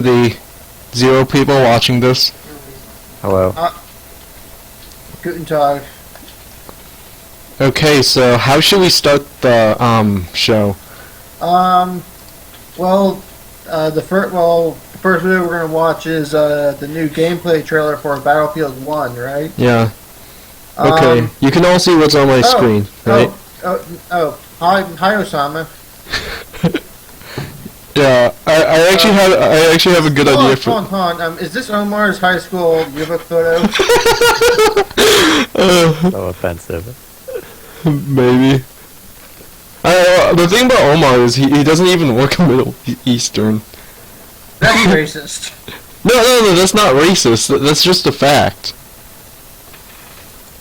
the 0 people watching this. Hello. Guten Tag. Okay, so how should we start the show? The first video we're gonna watch is the new gameplay trailer for Battlefield 1, right? Yeah. Okay, you can all see what's on my screen, right? Hi, Osama. Yeah, I actually have a good idea for. Hold on. Is this Omar's high school yearbook photo? So offensive. Maybe. The thing about Omar is he doesn't even work in Middle Eastern. That's racist. No, that's not racist. That's just a fact.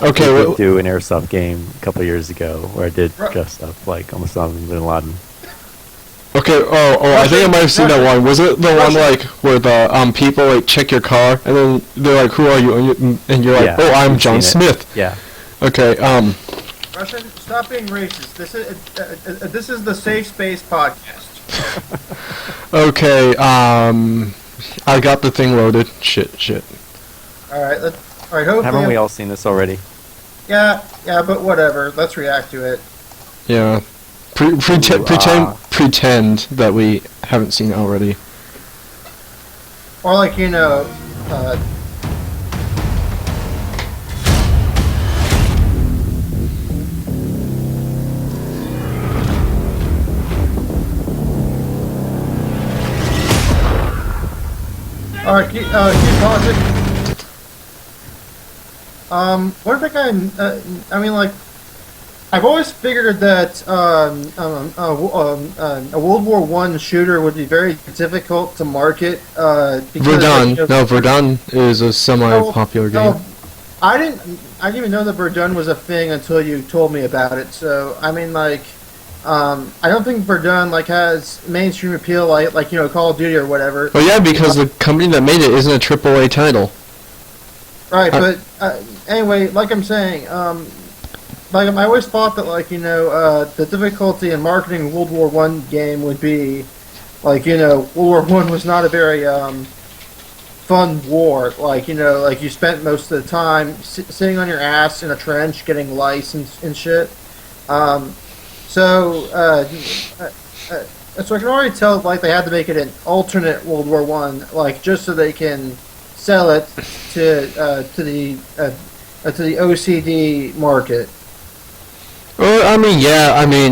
Okay, I did do an airsoft game a couple years ago where I did dress up like Osama bin Laden. Okay, I think I might have seen that one. Was it the one like where the people like check your car and then they're like, "Who are you?" and you're like, Yeah, "Oh, I'm John Smith." Yeah. Okay, Russian, stop being racist. This is the Safe Space podcast. Okay, I got the thing loaded. Shit. All right. Hopefully. Haven't we all seen this already? Yeah, but whatever. Let's react to it. Yeah. Pretend that we haven't seen it already. Or like, Alright, can you pause it? One thing I've always figured that a World War I shooter would be very difficult to market. Verdun is a semi-popular game. No, I didn't even know that Verdun was a thing until you told me about it. So I don't think Verdun has mainstream appeal like Call of Duty or whatever. Oh yeah, because the company that made it isn't a AAA title. Right, but anyway, like I'm saying, I always thought that the difficulty in marketing World War I game would be World War I was not a very fun war. You spent most of the time sitting on your ass in a trench getting lice and shit. So I can already tell they had to make it an alternate World War I, just so they can sell it to the OCD market. Well,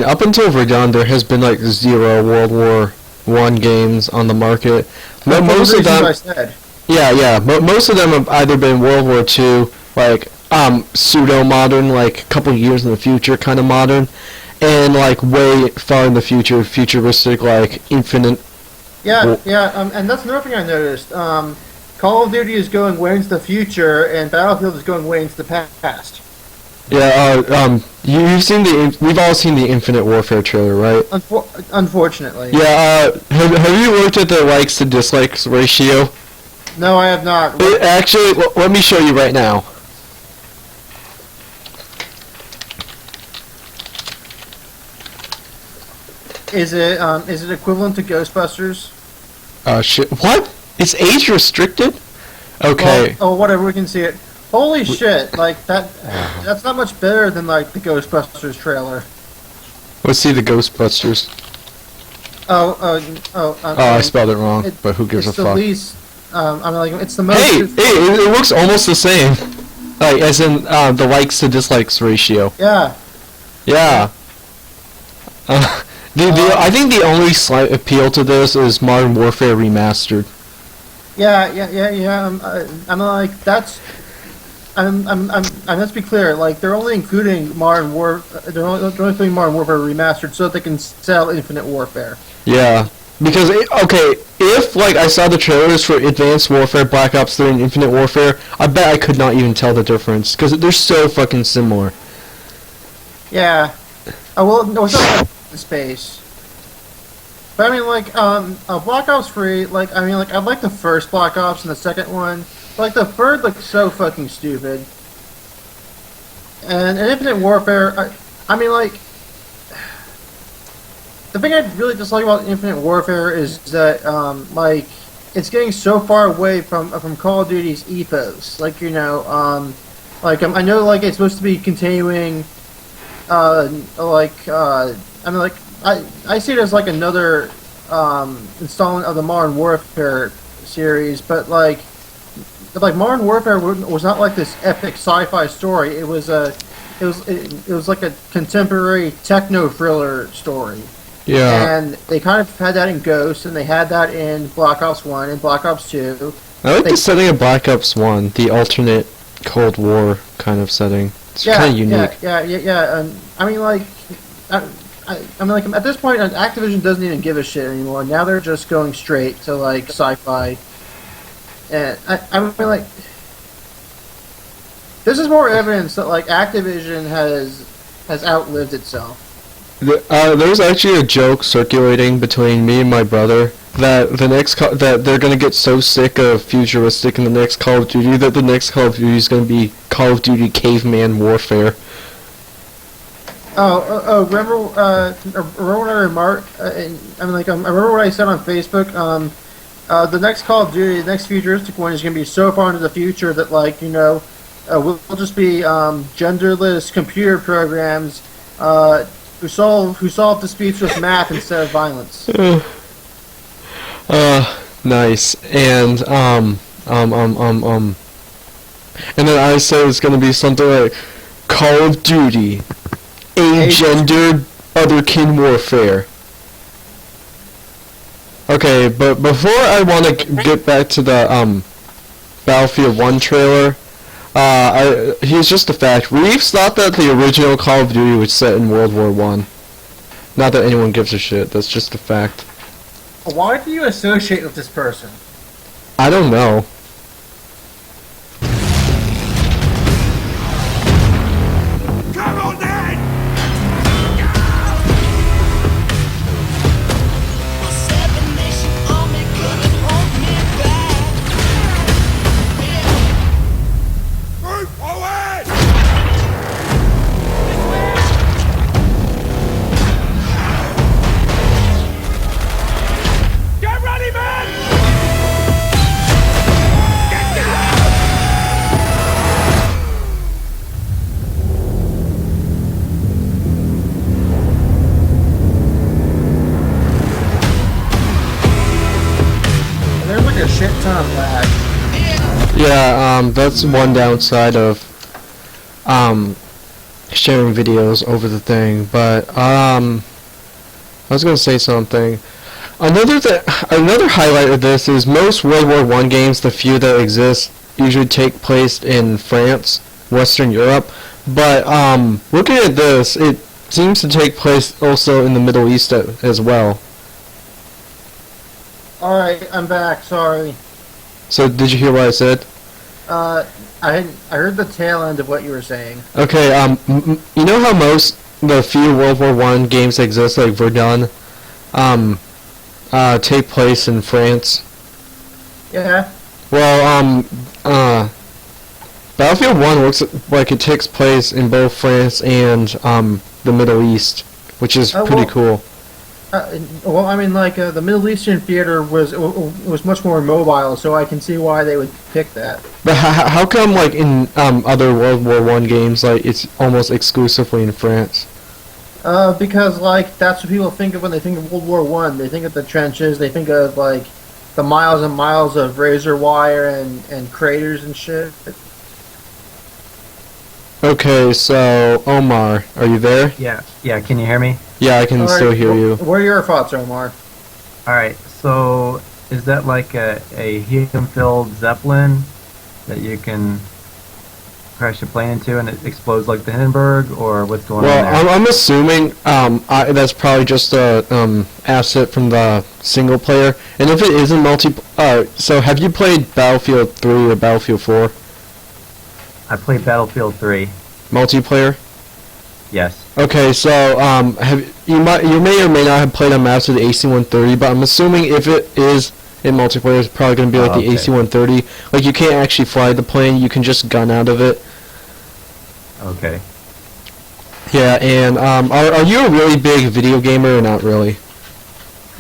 up until Verdun, there has been 0 World War I games on the market. Most of them, most of them have either been World War II, pseudo modern, a couple years in the future, kind of modern, and way far in the future, futuristic, infinite. And that's another thing I noticed. Call of Duty is going way into the future, and Battlefield is going way into the past. Yeah, we've all seen the Infinite Warfare trailer, right? Unfortunately. Yeah, have you looked at the likes to dislikes ratio? No, I have not. Actually, let me show you right now. Is it equivalent to Ghostbusters? Shit. What? It's age restricted? Okay. Well, whatever, we can see it. Holy shit, that's not much better than, the Ghostbusters trailer. Let's see the Ghostbusters. I spelled it wrong, but who gives a fuck? It's the most... Hey, it looks almost the same. As in, the likes to dislikes ratio. Yeah. Yeah. I think the only slight appeal to this is Modern Warfare Remastered. Yeah. Let's be clear. They're only including Modern Warfare Remastered so that they can sell Infinite Warfare. Yeah, because if I saw the trailers for Advanced Warfare, Black Ops 3, and Infinite Warfare, I bet I could not even tell the difference because they're so fucking similar. Yeah. No, it's not space. But Black Ops 3, I like the first Black Ops and the second one. The third looks so fucking stupid. And Infinite Warfare, the thing I really dislike about Infinite Warfare is that, it's getting so far away from Call of Duty's ethos. Like I know like it's supposed to be continuing. I mean like I see it as like another installment of the Modern Warfare series, but like Modern Warfare was not like this epic sci-fi story. It was like a contemporary techno thriller story. Yeah. And they kind of had that in Ghost, and they had that in Black Ops 1 and Black Ops 2. I like the setting of Black Ops 1, the alternate Cold War kind of setting. It's kind of unique. Yeah. I mean, like, at this point, Activision doesn't even give a shit anymore. Now they're just going straight to like sci-fi, and I mean, like, this is more evidence that like Activision has outlived itself. There's actually a joke circulating between me and my brother that that they're gonna get so sick of futuristic in the next Call of Duty that the next Call of Duty is gonna be Call of Duty Caveman Warfare. Remember what I remarked? I remember what I said on Facebook. The next Call of Duty, the next futuristic one, is going to be so far into the future that, like, we'll just be genderless computer programs who solve disputes with math instead of violence. Nice. And and then I said it's going to be something like Call of Duty. Agendered otherkin warfare. Okay, but before I want to get back to the Battlefield 1 trailer, here's just a fact. Reeves thought that the original Call of Duty was set in World War I. Not that anyone gives a shit. That's just a fact. Why do you associate with this person? I don't know. Shit ton of lag. Yeah, that's one downside of sharing videos over the thing. But I was gonna say something. Another highlight of this is most World War I games, the few that exist, usually take place in France, Western Europe. But looking at this, it seems to take place also in the Middle East as well. Alright, I'm back, sorry. So, did you hear what I said? I heard the tail end of what you were saying. Okay, you know how the few World War I games that exist, like Verdun, take place in France? Yeah. Well, Battlefield 1 looks like it takes place in both France and, the Middle East, which is pretty cool. Well, I mean, like, the Middle Eastern theater was much more mobile, so I can see why they would pick that. But how come, like, in other World War I games, like, it's almost exclusively in France? Because, like, that's what people think of when they think of World War I. They think of the trenches, they think of, like, the miles and miles of razor wire and craters and shit. Okay, so, Omar, are you there? Yeah, can you hear me? Yeah, I can still hear you. What are your thoughts, Omar? Alright, so is that like a helium-filled Zeppelin that you can crash your plane into and it explodes like the Hindenburg, or what's going on there? Well, I'm assuming that's probably just a asset from the single player. And if it isn't so have you played Battlefield 3 or Battlefield 4? I played Battlefield 3. Multiplayer? Yes. Okay, so you may or may not have played on maps of the AC-130, but I'm assuming if it is in multiplayer, it's probably going to be like the AC-130. Like, you can't actually fly the plane, you can just gun out of it. Okay. Yeah, and are you a really big video gamer or not really?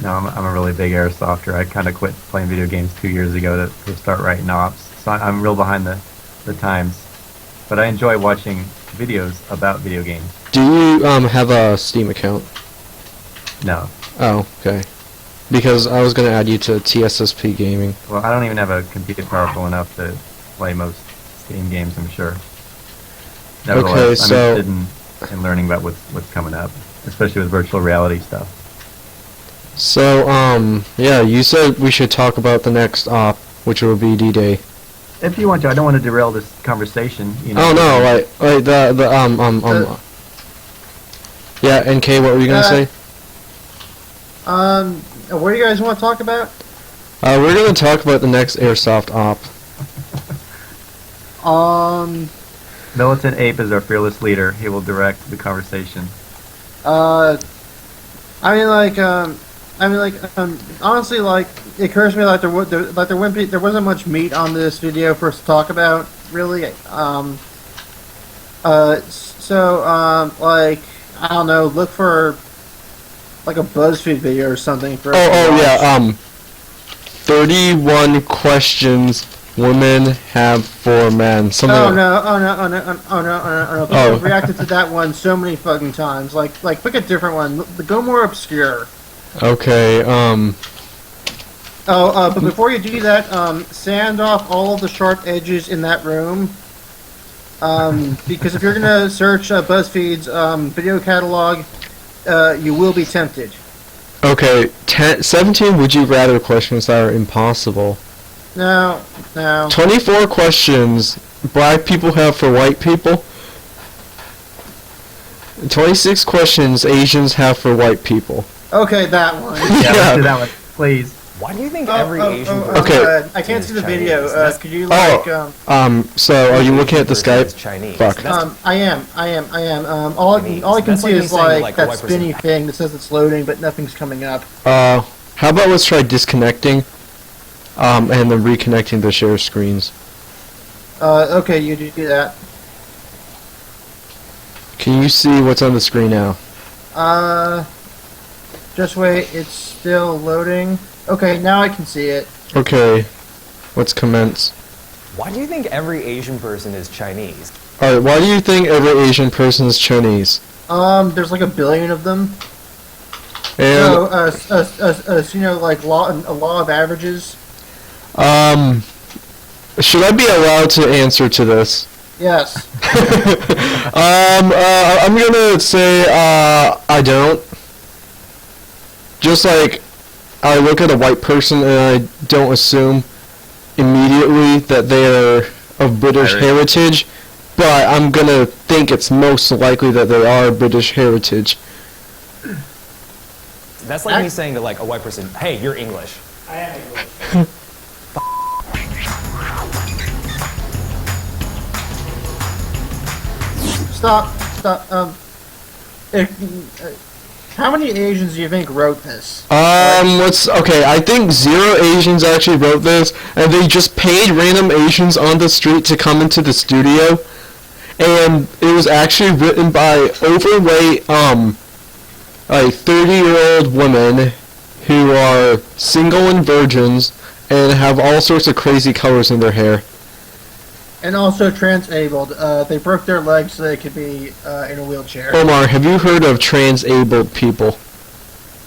No, I'm a really big airsofter. I kind of quit playing video games 2 years ago to start writing ops. So I'm real behind the times. But I enjoy watching videos about video games. Do you have a Steam account? No. Oh, okay. Because I was gonna add you to TSSP Gaming. Well, I don't even have a computer powerful enough to play most Steam games, I'm sure. Nevertheless, so I'm interested in learning about what's coming up, especially with virtual reality stuff. So, yeah, you said we should talk about the next op, which will be D-Day. If you want to, I don't want to derail this conversation. You know. Oh no, yeah, NK, what were you gonna say? What do you guys want to talk about? We're gonna talk about the next airsoft op. Militant Ape is our fearless leader. He will direct the conversation. Honestly, like, it occurs to me like there wasn't much meat on this video for us to talk about, really. Like, I don't know, look for like a BuzzFeed video or something for. Yeah. 31 questions women have for men. Something. Oh no! People have reacted to that one so many fucking times. Like pick a different one. Go more obscure. Okay. But before you do that, sand off all of the sharp edges in that room. Because if you're gonna search BuzzFeed's video catalog, you will be tempted. Okay, 17 would you rather questions that are impossible. No. 24 questions black people have for white people. 26 questions Asians have for white people. Okay, that one. Yeah, let's do that one, please. Why do you think every Asian person Okay. I can't see the Chinese? video. Could you like? So are you looking at the Skype? Chinese. Fuck. I am. All I can That's see like me is saying like like a that white spinny person- thing that says it's loading, but nothing's coming up. How about let's try disconnecting, and then reconnecting the share screens. Okay, you do that. Can you see what's on the screen now? Just wait. It's still loading. Okay, now I can see it. Okay, let's commence. Why do you think every Asian person is Chinese? Alright, why do you think every Asian person is Chinese? There's like a billion of them. And, So, you know, like a law of averages. should I be allowed to answer to this? Yes. I'm gonna say, I don't. Just like, I look at a white person and I don't assume immediately that they're of British heritage, but I'm gonna think it's most likely that they are British heritage. That's like me saying to like a white person, "Hey, you're English." I am English. Stop. How many Asians do you think wrote this? Okay, I think 0 Asians actually wrote this, and they just paid random Asians on the street to come into the studio, and it was actually written by overweight, like 30-year-old women who are single and virgins, and have all sorts of crazy colors in their hair. And also trans-abled. They broke their legs so they could be in a wheelchair. Omar, have you heard of trans-abled people?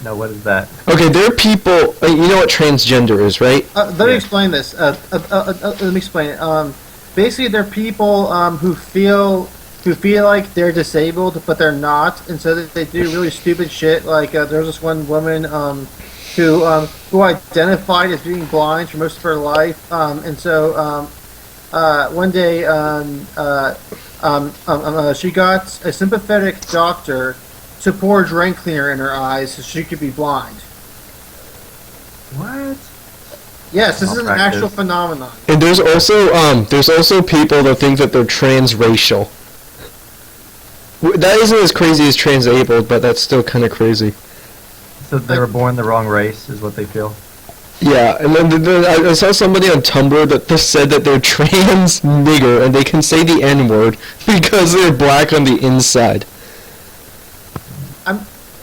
No, what is that? Okay, they're people. You know what transgender is, right? Let me explain this. Let me explain it. Basically, they're people who feel like they're disabled, but they're not, and so they do really stupid shit. Like there's this one woman who identified as being blind for most of her life, and so. One day, she got a sympathetic doctor to pour drain cleaner in her eyes so she could be blind. What? Yes, this is an actual phenomenon. And there's also people that think that they're transracial. That isn't as crazy as transabled, but that's still kind of crazy. So they were born the wrong race, is what they feel. Yeah, and then I saw somebody on Tumblr that said that they're trans nigger and they can say the N-word because they're black on the inside.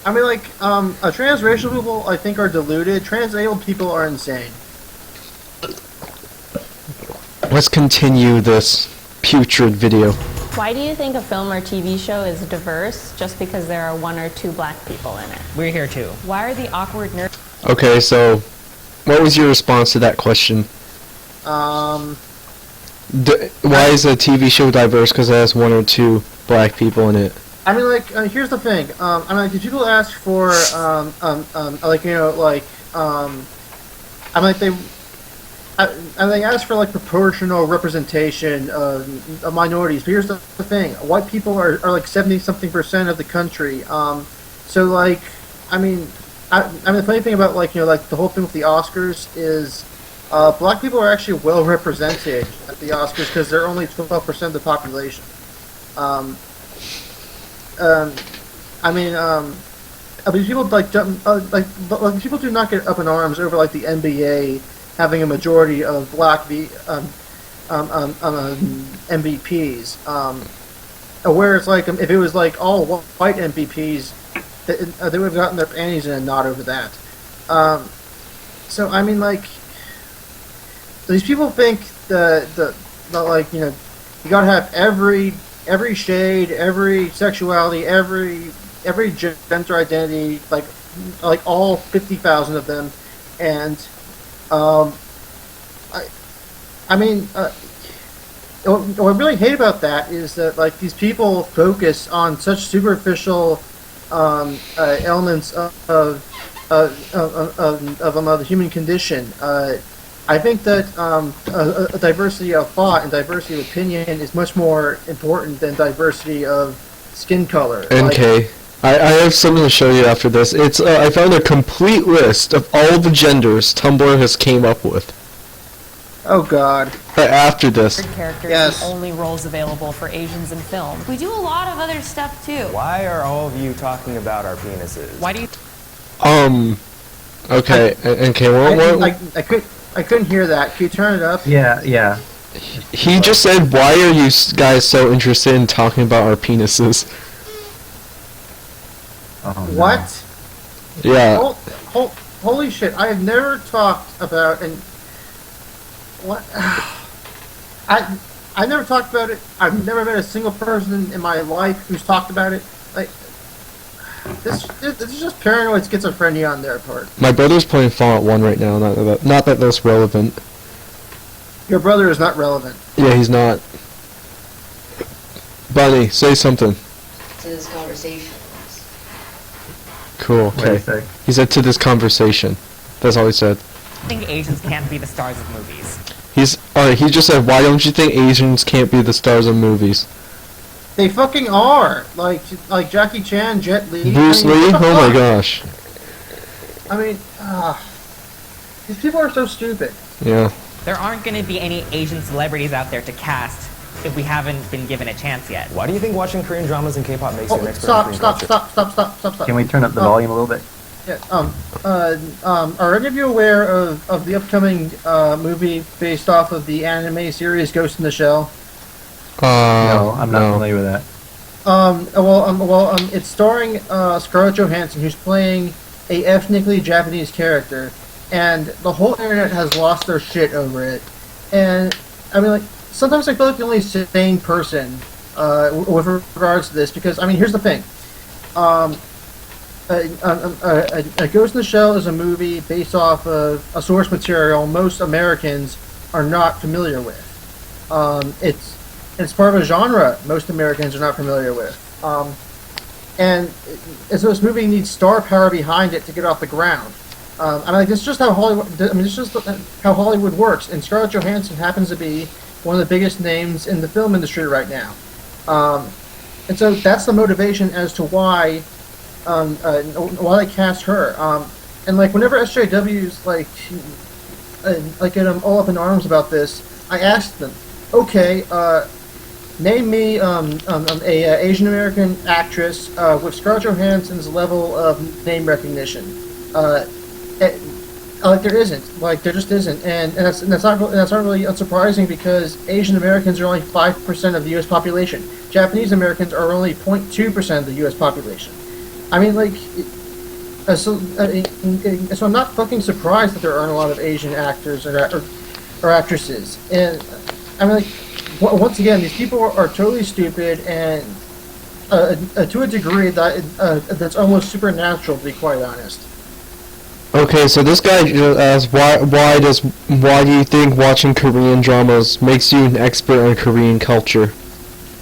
I mean, like, transracial people, I think, are deluded. Trans-abled people are insane. Let's continue this putrid video. Why do you think a film or TV show is diverse just because there are 1 or 2 black people in it? We're here too. Why are the awkward nerds... Okay, so what was your response to that question? Um, Why is a TV show diverse because it has 1 or 2 black people in it? I mean, like, here's the thing. I mean, like, if people ask for, like, you know, like, I mean, like, they ask for, like, proportional representation of minorities. But here's the thing. White people are like 70-something% of the country. So, like, I mean, the funny thing about, like, you know, like, the whole thing with the Oscars is black people are actually well represented at the Oscars because they're only 12% of the population. I mean, people like people do not get up in arms over like the NBA having a majority of black MVPs. Whereas like if it was like all white MVPs, they would have gotten their panties in a knot over that. So I mean, like these people think that like, you know, you gotta have every shade, every sexuality, every gender identity, like all 50,000 of them, and I mean, what I really hate about that is that like these people focus on such superficial elements of the human condition. I think that a diversity of thought and diversity of opinion is much more important than diversity of skin color. NK, I have something to show you after this. It's I found a complete list of all the genders Tumblr has came up with. Oh God. After this. Characters yes. and only roles available for Asians in film. We do a lot of other stuff too. Why are all of you talking about our penises? Why do you... Okay, NK, what? I couldn't hear that. Can you turn it up? Yeah. He just said, why are you guys so interested in talking about our penises? Oh, no. What? Yeah. Holy shit! I have never talked about what? I never talked about it. I've never met a single person in my life who's talked about it. Like this is just paranoid schizophrenia on their part. My brother's playing Fallout 1 right now. Not that that's relevant. Your brother is not relevant. Yeah, he's not. Bunny, say something. To this conversation. Cool. What did he say? He said to this conversation. That's all he said. I think Asians can't be the stars of movies. He just said, why don't you think Asians can't be the stars of movies? They fucking are. Like Jackie Chan, Jet Li. Bruce Lee? Oh my gosh. I mean, these people are so stupid. Yeah. There aren't going to be any Asian celebrities out there to cast if we haven't been given a chance yet. Why do you think watching Korean dramas and K-pop makes you an expert in Stop! Korean culture? Stop! Can we turn up the volume a little bit? Yeah. Are any of you aware of the upcoming movie based off of the anime series Ghost in the Shell? No, I'm not familiar with that. It's starring Scarlett Johansson, who's playing a ethnically Japanese character, and the whole internet has lost their shit over it. And I mean, like, sometimes I feel like the only sane person with regards to this, because I mean, here's the thing. A Ghost in the Shell is a movie based off of a source material most Americans are not familiar with. It's part of a genre most Americans are not familiar with. And so this movie needs star power behind it to get off the ground. I mean, like, this is just how Hollywood. I mean, this is just how Hollywood works. And Scarlett Johansson happens to be one of the biggest names in the film industry right now. And so that's the motivation as to why they cast her. And like, whenever SJWs get all up in arms about this, I asked them, okay, name me a Asian American actress with Scarlett Johansson's level of name recognition. There isn't. Like, there just isn't, and that's not really unsurprising, because Asian Americans are only 5% of the U.S. population. Japanese Americans are only 0.2% of the U.S. population. I mean, like, so I'm not fucking surprised that there aren't a lot of Asian actors or actresses. And I mean, like, once again, these people are totally stupid, and to a degree that's almost supernatural, to be quite honest. Okay, so this guy just asked, why do you think watching Korean dramas makes you an expert on Korean culture?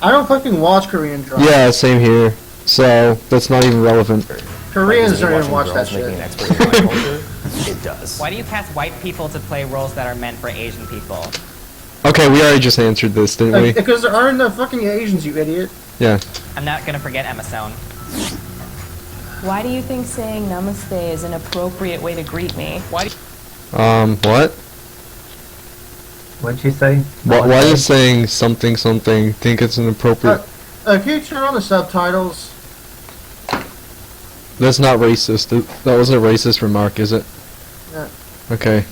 I don't fucking watch Korean dramas. Yeah, same here. So that's not even relevant. Koreans don't even watch that shit. Making an expert in my culture? It does. Why do you cast white people to play roles that are meant for Asian people? Okay, we already just answered this, didn't we? Because there aren't enough fucking Asians, you idiot. Yeah. I'm not gonna forget Emma Stone. Why do you think saying namaste is an appropriate way to greet me? Why? What? What'd she say? Why is saying something think it's an appropriate... Can you turn on the subtitles? That's not racist. That wasn't a racist remark, is it? Yeah. Okay.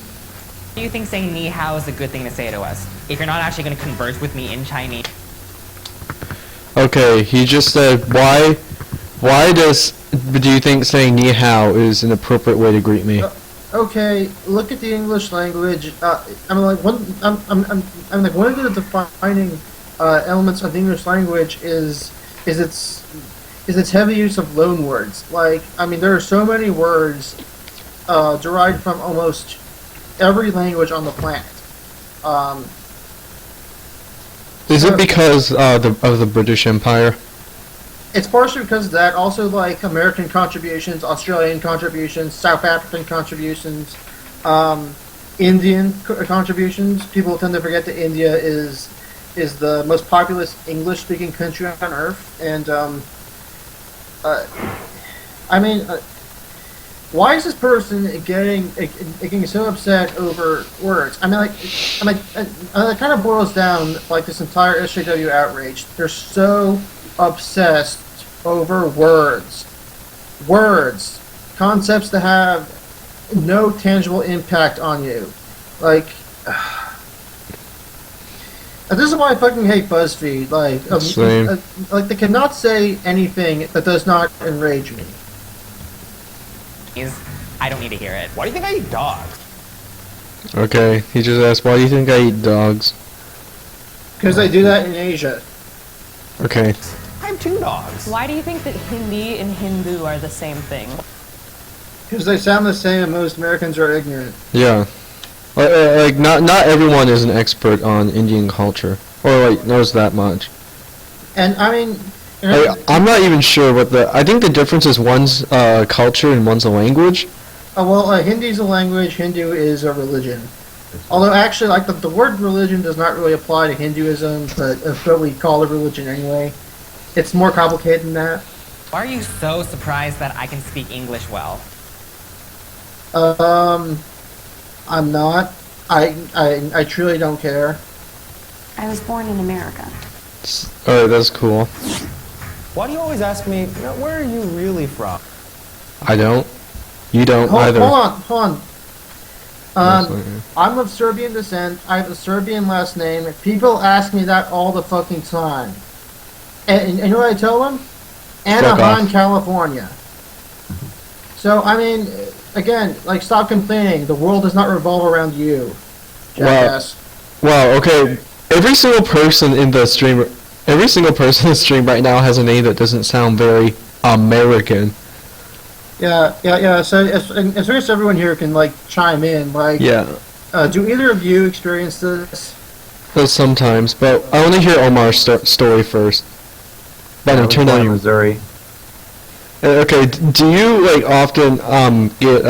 Do you think saying ni hao is a good thing to say to us? If you're not actually gonna converse with me in Chinese. Okay, he just said, do you think saying ni hao is an appropriate way to greet me? Okay, look at the English language. One of the defining elements of the English language is its heavy use of loan words. Like, I mean, there are so many words derived from almost every language on the planet. Is it because of the British Empire? It's partially because of that. Also, like American contributions, Australian contributions, South African contributions, Indian contributions. People tend to forget that India is the most populous English-speaking country on Earth, and why is this person getting so upset over words? It kind of boils down like this entire SJW outrage. They're so obsessed over words, concepts that have no tangible impact on you. Like, this is why I fucking hate BuzzFeed. Like they cannot say anything that does not enrage me. I don't need to hear it. Why do you think I eat dogs? Okay, he just asked, why do you think I eat dogs? Because they do that in Asia. Okay. I have 2 dogs. Why do you think that Hindi and Hindu are the same thing? Because they sound the same and most Americans are ignorant. Yeah. Like, not everyone is an expert on Indian culture. Or, like, knows that much. And, I mean... I'm not even sure I think the difference is one's culture and one's a language. Hindi is a language, Hindu is a religion. Although, actually, like, the word religion does not really apply to Hinduism, but it's what we call a religion anyway. It's more complicated than that. Why are you so surprised that I can speak English well? I'm not. I truly don't care. I was born in America. Alright, that's cool. Why do you always ask me, where are you really from? I don't. You don't either. Hold on. I'm of Serbian descent. I have a Serbian last name. People ask me that all the fucking time. And you know what I tell them? Anaheim, California. So, I mean, again, like, stop complaining. The world does not revolve around you, jackass. Well, okay. Every single person in the stream right now has a name that doesn't sound very American. Yeah. So, as soon as everyone here can, like, chime in, like... Yeah. Do either of you experience this? Sometimes, but I want to hear Omar's story first. I was born in Missouri. Okay, do you, like, often get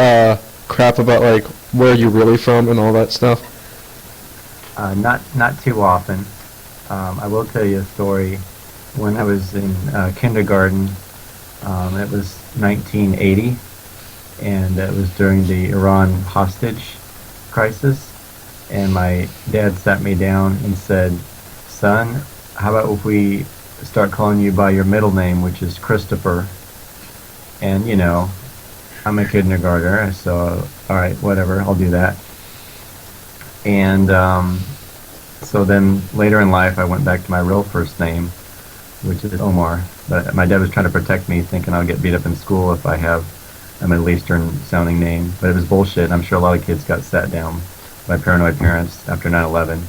crap about, like, where you're really from and all that stuff? Not too often. I will tell you a story. When I was in kindergarten, it was 1980, and it was during the Iran hostage crisis, and my dad sat me down and said, "Son, how about if we start calling you by your middle name, which is Christopher?" And, you know, I'm a kindergartner, so, alright, whatever, I'll do that. And, so then later in life, I went back to my real first name, which is Omar. But my dad was trying to protect me, thinking I'll get beat up in school if I have a Middle Eastern sounding name, but it was bullshit. I'm sure a lot of kids got sat down by paranoid parents after 9/11,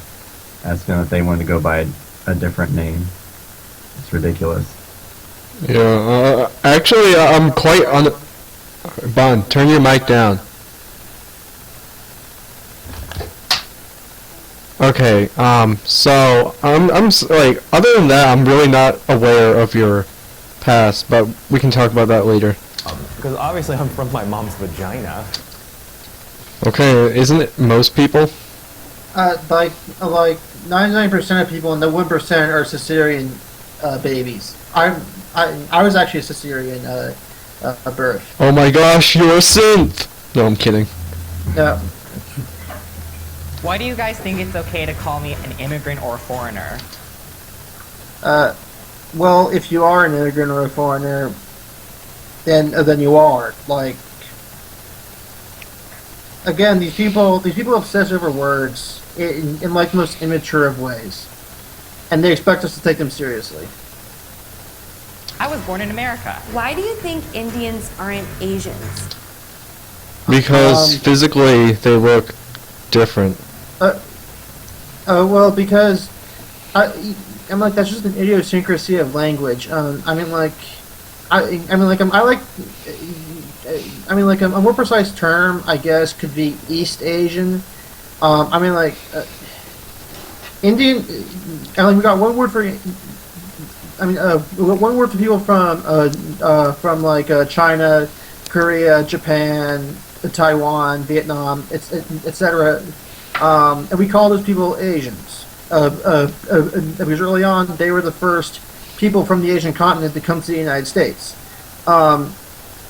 asking if they wanted to go by a different name. It's ridiculous. Yeah, actually, I'm quite Bond, turn your mic down. Okay, so like, other than that, I'm really not aware of your past, but we can talk about that later. Because obviously I'm from my mom's vagina. Okay, isn't it most people? Like 99% of people, and the 1% are cesarean babies. I was actually a cesarean birth. Oh my gosh, you're a synth! No, I'm kidding. No. Why do you guys think it's okay to call me an immigrant or a foreigner? Well, if you are an immigrant or a foreigner, then you are. Like, again, these people obsess over words in like the most immature of ways, and they expect us to take them seriously. I was born in America. Why do you think Indians aren't Asians? Because physically they look different. Well, because I'm like, that's just an idiosyncrasy of language. I mean, like, a more precise term, I guess, could be East Asian. I mean, like, Indian. And like, we got one word for. One word for people from like China, Korea, Japan, Taiwan, Vietnam, etc. And we call those people Asians. Because early on, they were the first people from the Asian continent to come to the United States.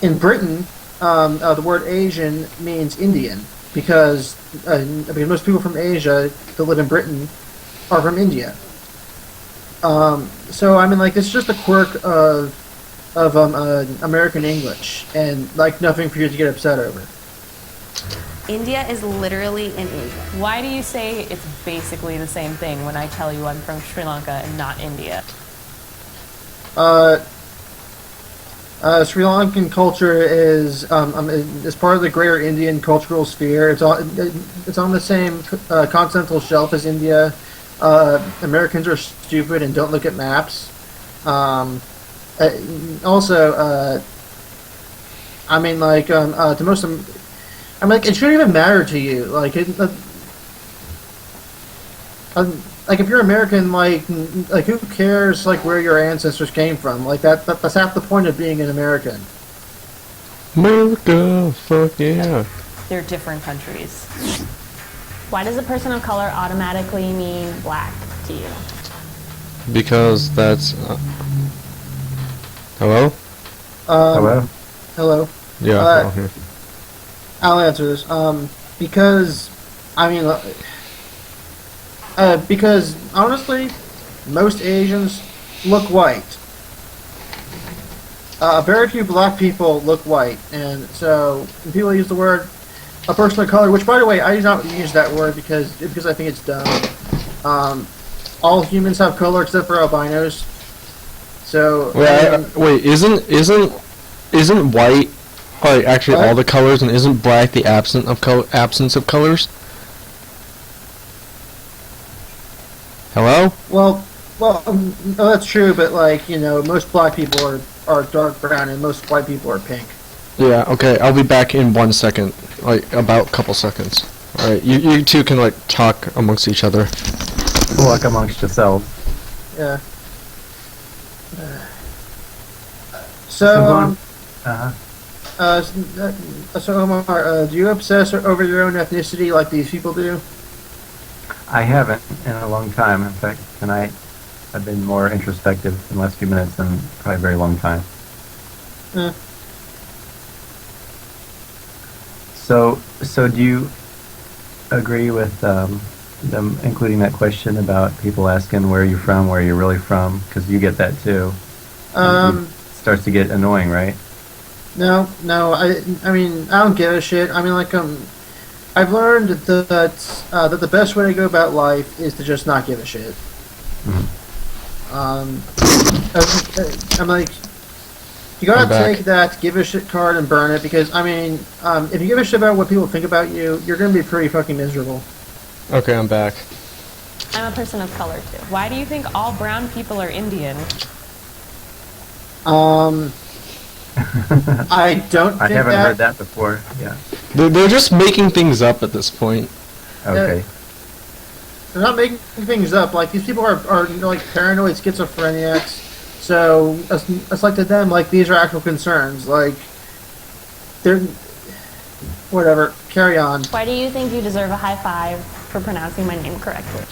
In Britain, the word Asian means Indian because most people from Asia that live in Britain are from India. So I mean, like, it's just a quirk of American English, and like nothing for you to get upset over. India is literally in Asia. Why do you say it's basically the same thing when I tell you I'm from Sri Lanka and not India? Sri Lankan culture is part of the greater Indian cultural sphere. It's on the same continental shelf as India. Americans are stupid and don't look at maps. Also, I mean, like, to most of, I mean, like, it shouldn't even matter to you. Like, like, if you're American, like who cares, like, where your ancestors came from? Like, that's half the point of being an American. America, fuck yeah. They're different countries. Why does a person of color automatically mean black to you? Because that's... Hello? Hello? Hello. Yeah, here. I'll answer this. Because, I mean, because honestly, most Asians look white. Very few black people look white, and so when people use the word a person of color, which, by the way, I do not use that word because I think it's dumb. All humans have color except for albinos. So wait, isn't white actually all the colors, and isn't black the absence of colors? Hello? Well, no, that's true, but like, you know, most black people are dark brown and most white people are pink. Yeah, okay, I'll be back in 1 second. Like, about a couple seconds. Alright, you two can, like, talk amongst each other. Talk amongst yourselves. Yeah. So, Omar, do you obsess over your own ethnicity like these people do? I haven't in a long time. In fact, tonight I've been more introspective in the last few minutes than probably a very long time. Yeah. So do you agree with them including that question about people asking where you're from, where you're really from? Because you get that too. It starts to get annoying, right? No. I mean, I don't give a shit. I mean, like, I've learned that the best way to go about life is to just not give a shit. Mm-hmm. I'm like, You gotta take that give a shit card and burn it, because, I mean, if you give a shit about what people think about you, you're gonna be pretty fucking miserable. Okay, I'm back. I'm a person of color too. Why do you think all brown people are Indian? I don't think I haven't heard that before. Yeah. They're just making things up at this point. Okay. They're not making things up. Like, these people are like paranoid schizophrenics. So it's like to them, like, these are actual concerns. Like, they're whatever. Carry on. Why do you think you deserve a high five for pronouncing my name correctly?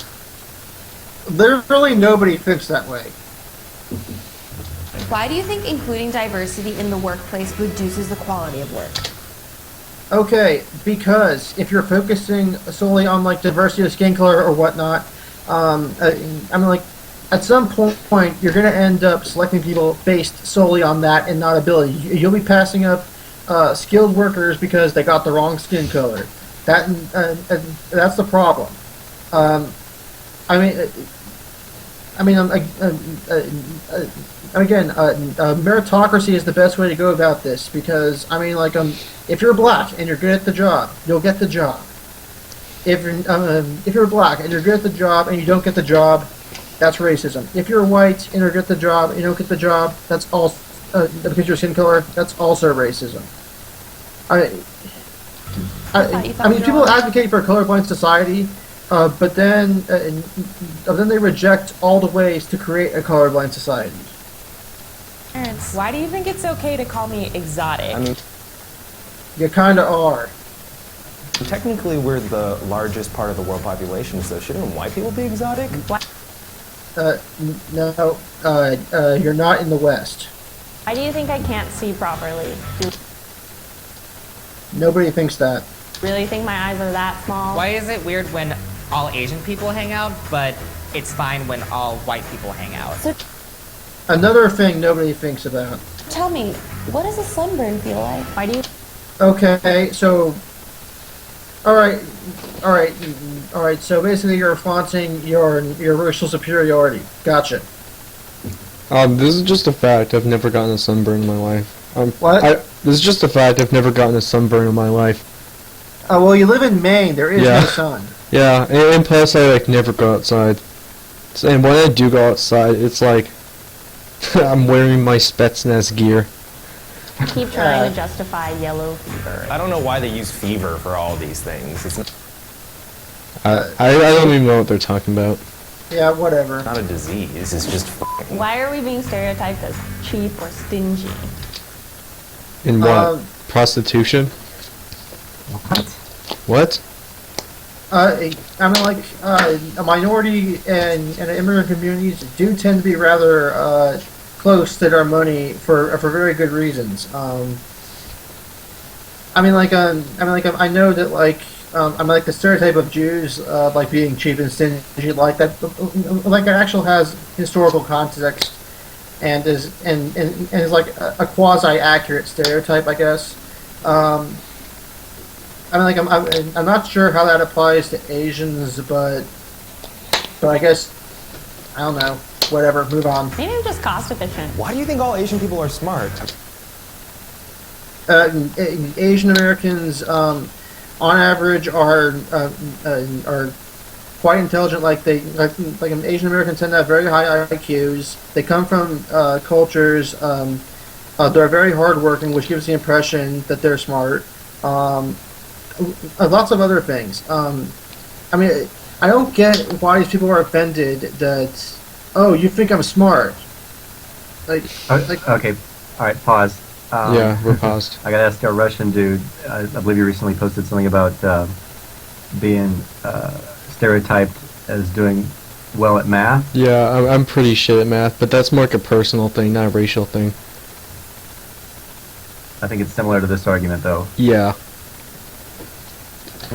Literally nobody thinks that way. Why do you think including diversity in the workplace reduces the quality of work? Okay, because if you're focusing solely on, like, diversity of skin color or whatnot, I mean, like, at some point you're going to end up selecting people based solely on that and not ability. You'll be passing up skilled workers because they got the wrong skin color. That's the problem. Again, meritocracy is the best way to go about this, because, I mean, like, if you're black and you're good at the job, you'll get the job. If you're black and you're good at the job and you don't get the job, that's racism. If you're white and you're good at the job and you don't get the job, that's also because of your skin color, that's also racism. I mean, people advocate for a colorblind society, but then they reject all the ways to create a colorblind society. Why do you think it's okay to call me exotic? I mean, you kind of are. technically we're the largest part of the world population, so shouldn't white people be exotic? What? No, you're not in the West. Why do you think I can't see properly? Nobody thinks that. Really think my eyes are that small? Why is it weird when all Asian people hang out, but it's fine when all white people hang out? So, Another thing nobody thinks about. tell me, what does a sunburn feel like? Why do you? Okay, so, all right. So basically, you're flaunting your racial superiority. Gotcha. This is just a fact. I've never gotten a sunburn in my life. What? This is just a fact. I've never gotten a sunburn in my life. Well, you live in Maine. There is no sun. Yeah, and plus I never go outside. And when I do go outside, it's like I'm wearing my Spetsnaz gear. I keep trying to justify yellow fever. I don't know why they use fever for all these things. It's I don't even know what they're talking about. Yeah, whatever. not a disease, it's just fucking... Why are we being stereotyped as cheap or stingy? In what? Prostitution? What? I mean, like, a minority and immigrant communities do tend to be rather close to their money for very good reasons. I know that, like, the stereotype of Jews like being cheap and stingy, like that, like, it actually has historical context and is like a quasi accurate stereotype, I guess. I'm not sure how that applies to Asians, but I guess, I don't know. Whatever, move on. Maybe I'm just cost efficient. Why do you think all Asian people are smart? Asian Americans, on average, are quite intelligent. Like Asian Americans tend to have very high IQs. They come from cultures. They're very hardworking, which gives the impression that they're smart. Lots of other things. I mean, I don't get why these people are offended that, oh, you think I'm smart. Okay, alright, pause. Yeah, we're paused. I gotta ask a Russian dude, I believe you recently posted something about being stereotyped as doing well at math. Yeah, I'm pretty shit at math, but that's more like a personal thing, not a racial thing. I think it's similar to this argument, though. Yeah.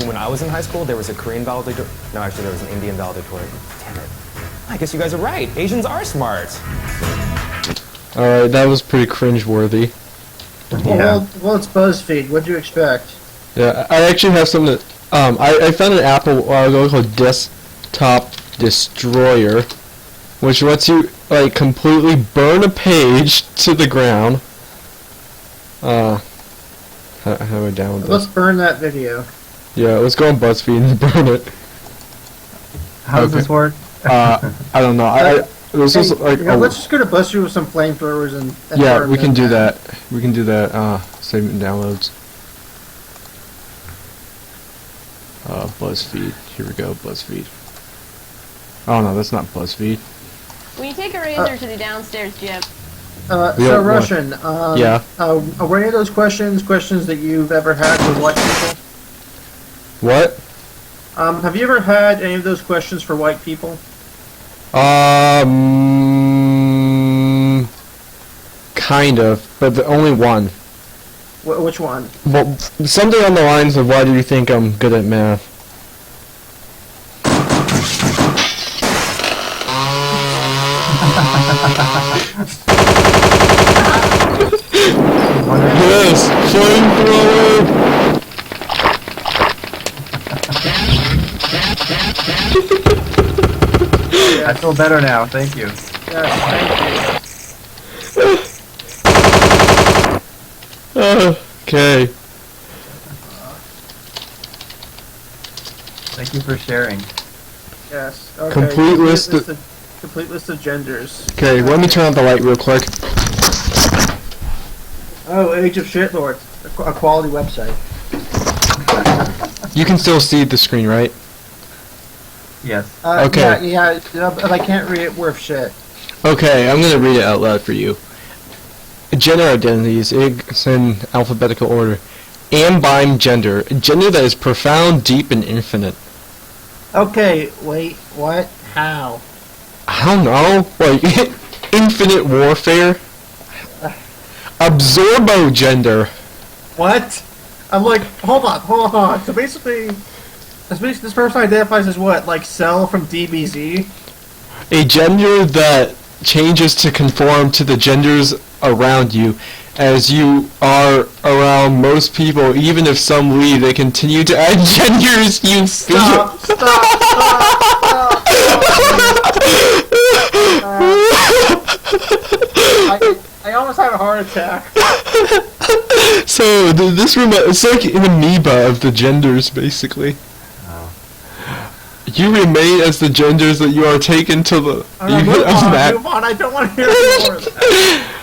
When I was in high school, there was a Korean valedictorian. No, actually, there was an Indian valedictorian. Damn it. I guess you guys are right. Asians are smart. Alright, that was pretty cringe-worthy. Well, it's BuzzFeed. What'd you expect? Yeah, I actually have something that, I found an app a while ago called Desktop Destroyer, which lets you, like, completely burn a page to the ground, How do I download Let's this? burn that video. Yeah, let's go on BuzzFeed and burn it. How does this work? I don't know. This is like. Let's just go to BuzzFeed with some flamethrowers and Yeah, burn we can them. do that. We can do that. Save and downloads. BuzzFeed. Here we go. BuzzFeed. Oh no, that's not BuzzFeed. Will you take a razor to the downstairs, Jip? So Yeah, Russian. yeah. Were any of those questions that you've ever had with white people? What? Have you ever had any of those questions for white people? Kind of, but only one. Which one? Well, something on the lines of why do you think I'm good at math? Yes, flamethrower. I feel better now. Thank you. Yes, thank you. Okay. Thank you for sharing. Yes. Okay. Complete list complete list of genders. Okay, let me turn on the light real quick. Oh, Age of Shitlord, a quality website. You can still see the screen, right? Yes. Okay. Yeah, but I can't read it worth shit. Okay, I'm gonna read it out loud for you. Gender identities, it's in alphabetical order. Ambime gender, gender that is profound, deep, and infinite. Okay, wait, what? How? I don't know, like, infinite warfare? Absorbo gender. What? I'm like, hold on. So basically, this person identifies as what? Like Cell from DBZ? A gender that changes to conform to the genders around you. As you are around most people, even if some leave, they continue to add genders you Stop! I almost had a heart attack. So, this room, it's like an amoeba of the genders, basically. You remain as the genders that you are taken to the... Move on, I don't want to hear more of that.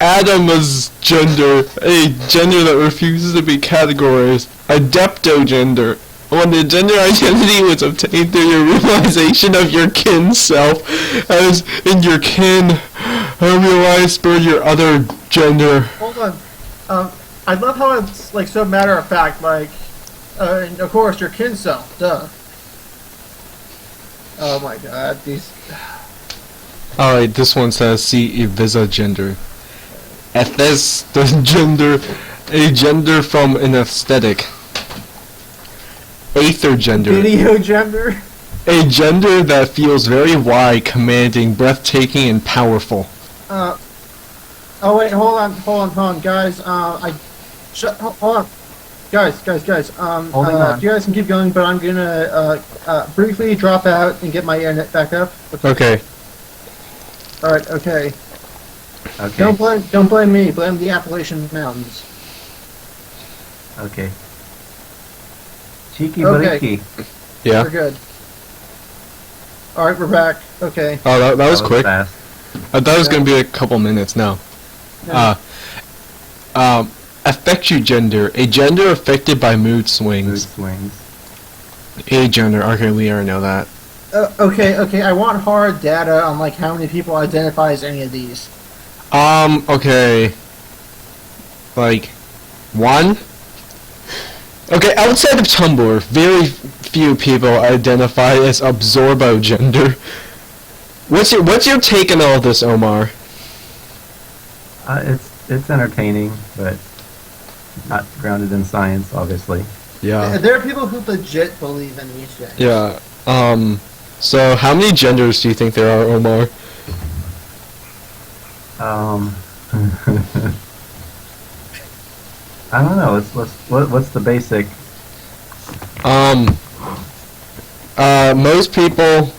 Adama's gender, a gender that refuses to be categorized. Adepto gender, when the gender identity was obtained through your realization of your kin self, as in your kin, realized for your other gender. Hold on. I love how it's like so matter of fact, like, and of course your kin self, duh. Oh my god, these... Alright, this one says, see Visa gender. Ethes, the gender, a gender from an aesthetic. Aether gender. Video gender? A gender that feels very wide, commanding, breathtaking, and powerful. Oh wait, hold on, guys. Hold on. Guys. Holding on. You guys can keep going, but I'm gonna briefly drop out and get my internet back up. Okay. All right. Okay. Okay. Don't blame me. Blame the Appalachian Mountains. Okay. Cheeky Okay. Blakey. Yeah. We're good. All right, we're back. Okay. Oh, that was quick. Fast. I thought it was gonna be a couple minutes now. Yeah. Affectu gender, a gender affected by mood swings. A gender, okay, we already know that. Okay. I want hard data on like how many people identify as any of these. Okay. Like, one? Okay, outside of Tumblr, very few people identify as absorbo gender. What's your take on all this, Omar? It's entertaining, but not grounded in science, obviously. Yeah. There are people who legit believe in these things. Yeah. So how many genders do you think there are, Omar? I don't know. What's the basic? Most people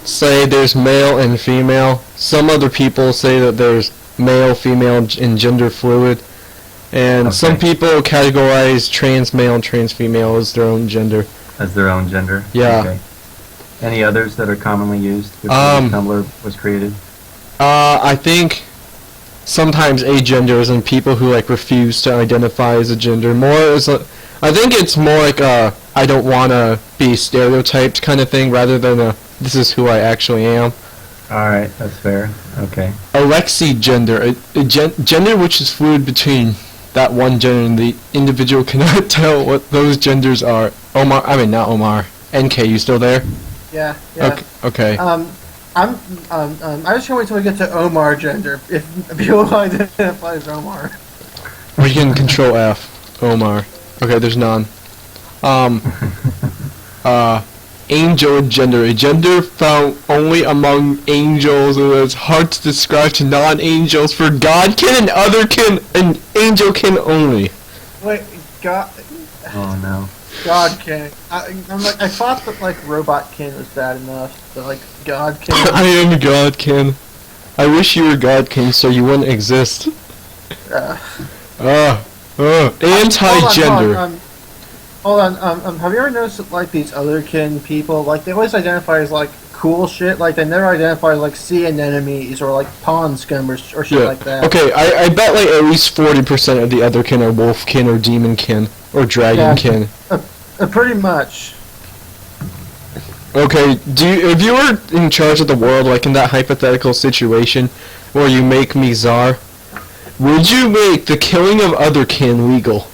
say there's male and female. Some other people say that there's male, female, and gender fluid. And some people categorize trans male and trans female as their own gender. As their own gender? Yeah. Okay. Any others that are commonly used before Tumblr was created? I think sometimes agenders and people who like refuse to identify as a gender. I think it's more like I don't want to be stereotyped kind of thing rather than this is who I actually am. Alright, that's fair. Okay. Alexi gender, gender which is fluid between that one gender and the individual cannot tell what those genders are. Not Omar. NK, you still there? Yeah. Okay. I just can't wait till we get to Omar gender. If people identify as Omar. We can control F. Omar. Okay, there's none. Angel gender. A gender found only among angels and is hard to describe to non-angels for godkin and other kin and angelkin only. Wait, God. Oh no. Godkin. I thought that like robotkin was bad enough, but like godkin. I am godkin. I wish you were godkin so you wouldn't exist. Anti-gender. Hold on. Have you ever noticed that like these other kin people, like they always identify as like cool shit, like they never identify as like sea anemones or like pond scum or shit like that. Okay, I bet like at least 40% of the other kin are wolfkin or demonkin or dragonkin. Pretty much. Okay, if you were in charge of the world, like in that hypothetical situation where you make me czar, would you make the killing of other kin legal?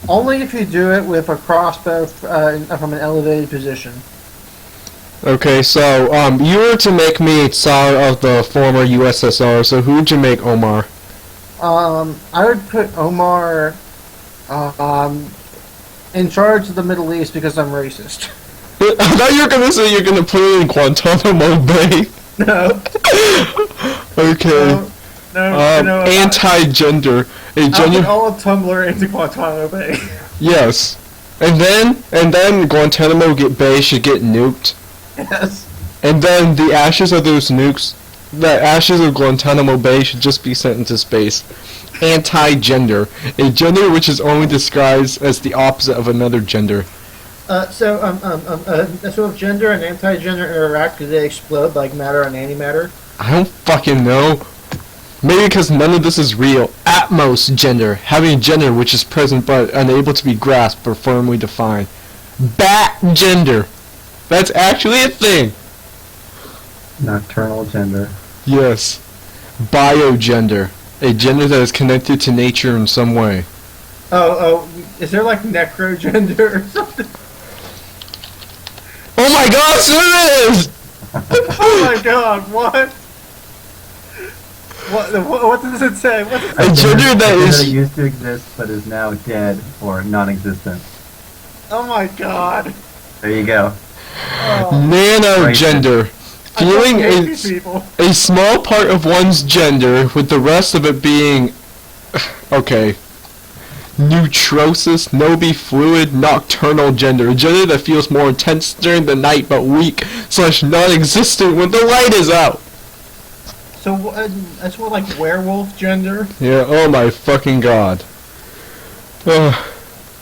Only if you do it with a crossbow from an elevated position. Okay, so you were to make me Tsar of the former USSR, so who would you make Omar? I would put Omar in charge of the Middle East because I'm racist. I thought you were gonna say you're gonna put it in Guantanamo Bay. No. Okay. No. Anti-gender. I'll put all of Tumblr into Guantanamo Bay. Yes. And then Guantanamo Bay should get nuked. Yes. And then the ashes of those nukes, the ashes of Guantanamo Bay should just be sent into space. Anti-gender. A gender which is only described as the opposite of another gender. So if gender and anti-gender interact, do they explode like matter and antimatter? I don't fucking know. Maybe because none of this is real. Atmos gender. Having gender which is present but unable to be grasped or firmly defined. Bat gender. That's actually a thing. Nocturnal gender. Yes. Biogender. A gender that is connected to nature in some way. Oh, is there like necrogender or something? Oh my gosh, there is! Oh my god, what? What does it say? A gender that used to exist but is now dead or non-existent. Oh my god. There you go. Nanogender. Feeling a small part of one's gender with the rest of it being... Okay. Neutrosis, nobi fluid, nocturnal gender. A gender that feels more intense during the night but weak / non-existent when the light is out. So that's more like werewolf gender? Yeah, oh my fucking god.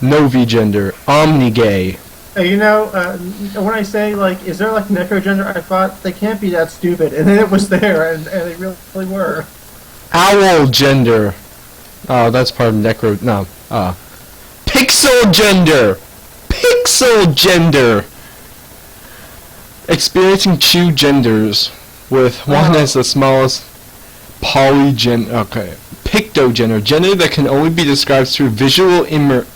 Novi gender. Omni-gay. You know, when I say, like, is there, like, necrogender, I thought they can't be that stupid, and then it was there, and they really were. Owl gender. Oh, that's part of necro... No. Pixel gender! Pixel gender! Experiencing two genders, with one as the smallest polygen... Okay. Pictogender. Gender that can only be described through visual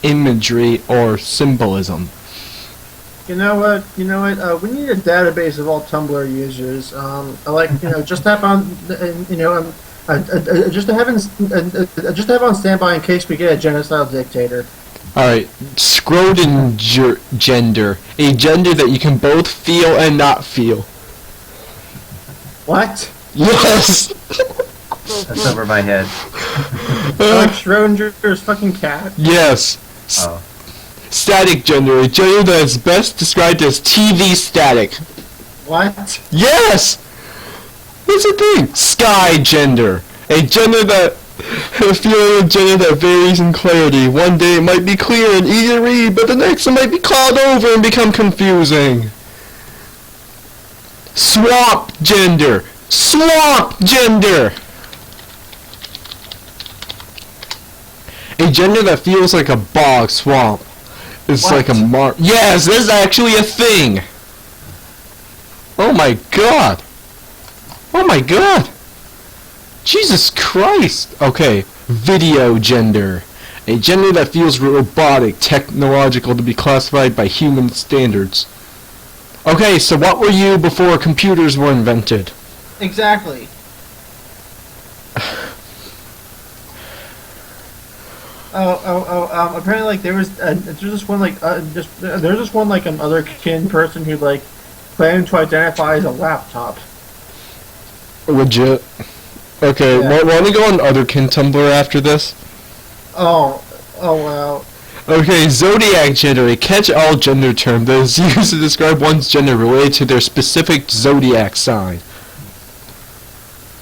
imagery or symbolism. You know what? We need a database of all Tumblr users. Just tap on, just to have on standby in case we get a genocidal dictator. Alright, Scroden gender. A gender that you can both feel and not feel. What? Yes! That's over my head. Like Schrodinger's fucking cat? Yes. Oh. Static gender. A gender that is best described as TV static. What? Yes! What's the thing? Sky gender. A gender that a feeling of gender that varies in clarity. One day it might be clear and easy to read, but the next it might be clouded over and become confusing. Swamp gender. Swamp gender. A gender that feels like a bog swamp. It's like a Yes, this is actually a thing. Oh my god. Oh my god. Jesus Christ. Okay, video gender. A gender that feels robotic, technological to be classified by human standards. Okay, so what were you before computers were invented? Exactly. Apparently, like there's this one other kin person who like claimed to identify as a laptop. Legit. Okay, Yeah. want to go on Otherkin Tumblr after this? Oh wow. Okay, zodiac gender, a catch-all gender term that is used to describe one's gender related to their specific zodiac sign.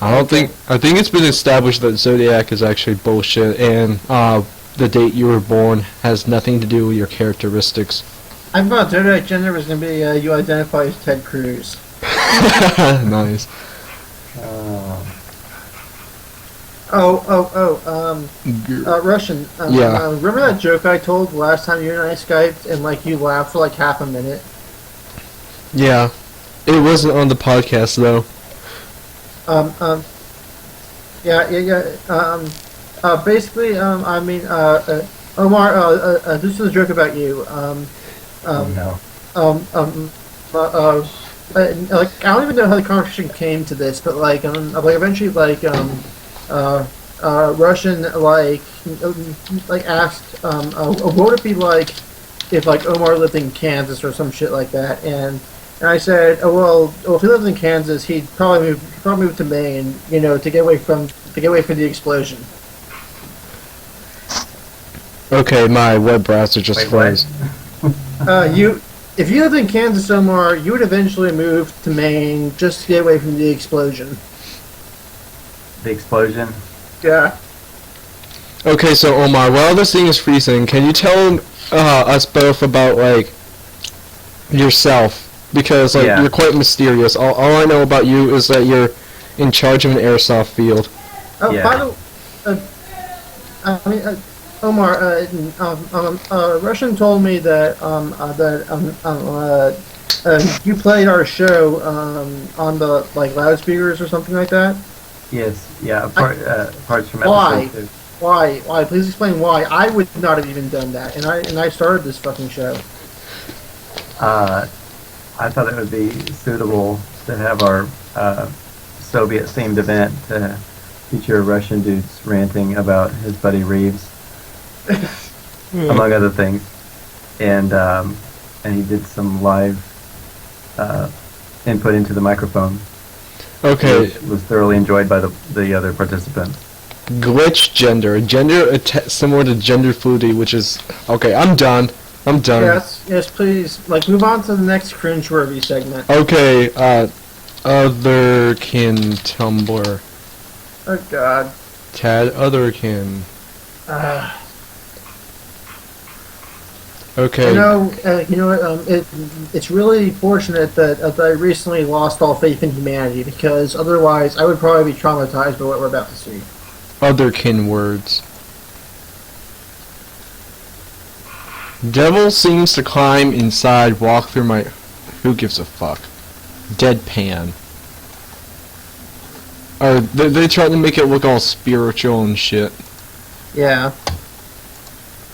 I think it's been established that zodiac is actually bullshit, and the date you were born has nothing to do with your characteristics. I thought zodiac gender was gonna be you identify as Ted Cruz. Nice. Russian. Yeah. Remember that joke I told last time you and I Skyped and like you laughed for like half a minute? Yeah. It wasn't on the podcast though. Basically, Omar, this is a joke about you. Like I don't even know how the conversation came to this, but like eventually Russian asked what would it be like if like Omar lived in Kansas or some shit like that, and I said, well, if he lived in Kansas, he'd probably move to Maine, to get away from the explosion. Okay, my web browser just froze. If you lived in Kansas, Omar, you would eventually move to Maine just to get away from the explosion. The explosion? Yeah. Okay, so Omar, while this thing is freezing, can you tell us both about like yourself? Because you're quite mysterious. All I know about you is that you're in charge of an airsoft field. By the Omar, Russian told me that you played our show on the loudspeakers or something like that. Yes, yeah. Parts from why? episode 2. Why? Please explain why. I would not have even done that, and I started this fucking show. I thought it would be suitable to have our Soviet-themed event to feature Russian dudes ranting about his buddy Reeves, among other things, and he did some live input into the microphone. Okay. Which was thoroughly enjoyed by the other participants. Glitch gender, similar to gender fluidity, which is okay. I'm done. Yes, please. Move on to the next cringeworthy segment. Okay, Otherkin Tumblr. Oh God. Tad Otherkin. Okay. It's really fortunate that I recently lost all faith in humanity, because otherwise I would probably be traumatized by what we're about to see. Otherkin words. Devil seems to climb inside, walk through my... Who gives a fuck? Deadpan. Or they try to make it look all spiritual and shit. Yeah.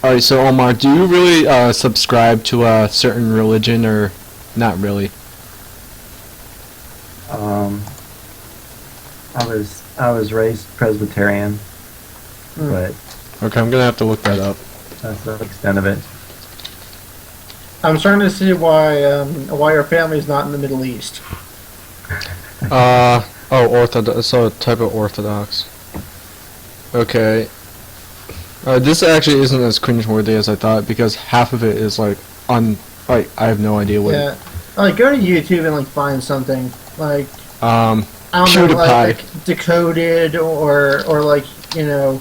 Alright, so Omar, do you really subscribe to a certain religion, or not really? I was raised Presbyterian, but okay, I'm gonna have to look that up. that's the extent of it. I'm starting to see why our family's not in the Middle East. Orthodox. So type of Orthodox. Okay. This actually isn't as cringeworthy as I thought, because half of it is I have no idea what. Yeah. Go to YouTube and find something I don't know, PewDiePie. like Decoded or like, you know.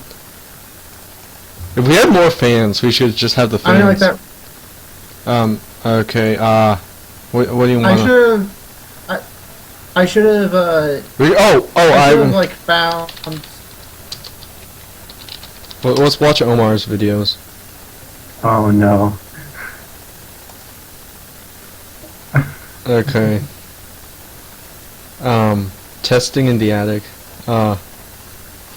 If we had more fans, we should just have the fans. I mean, like that. Okay. What do you want? I should have. I should have like found. Well, let's watch Omar's videos. Oh no. Okay. Testing in the attic.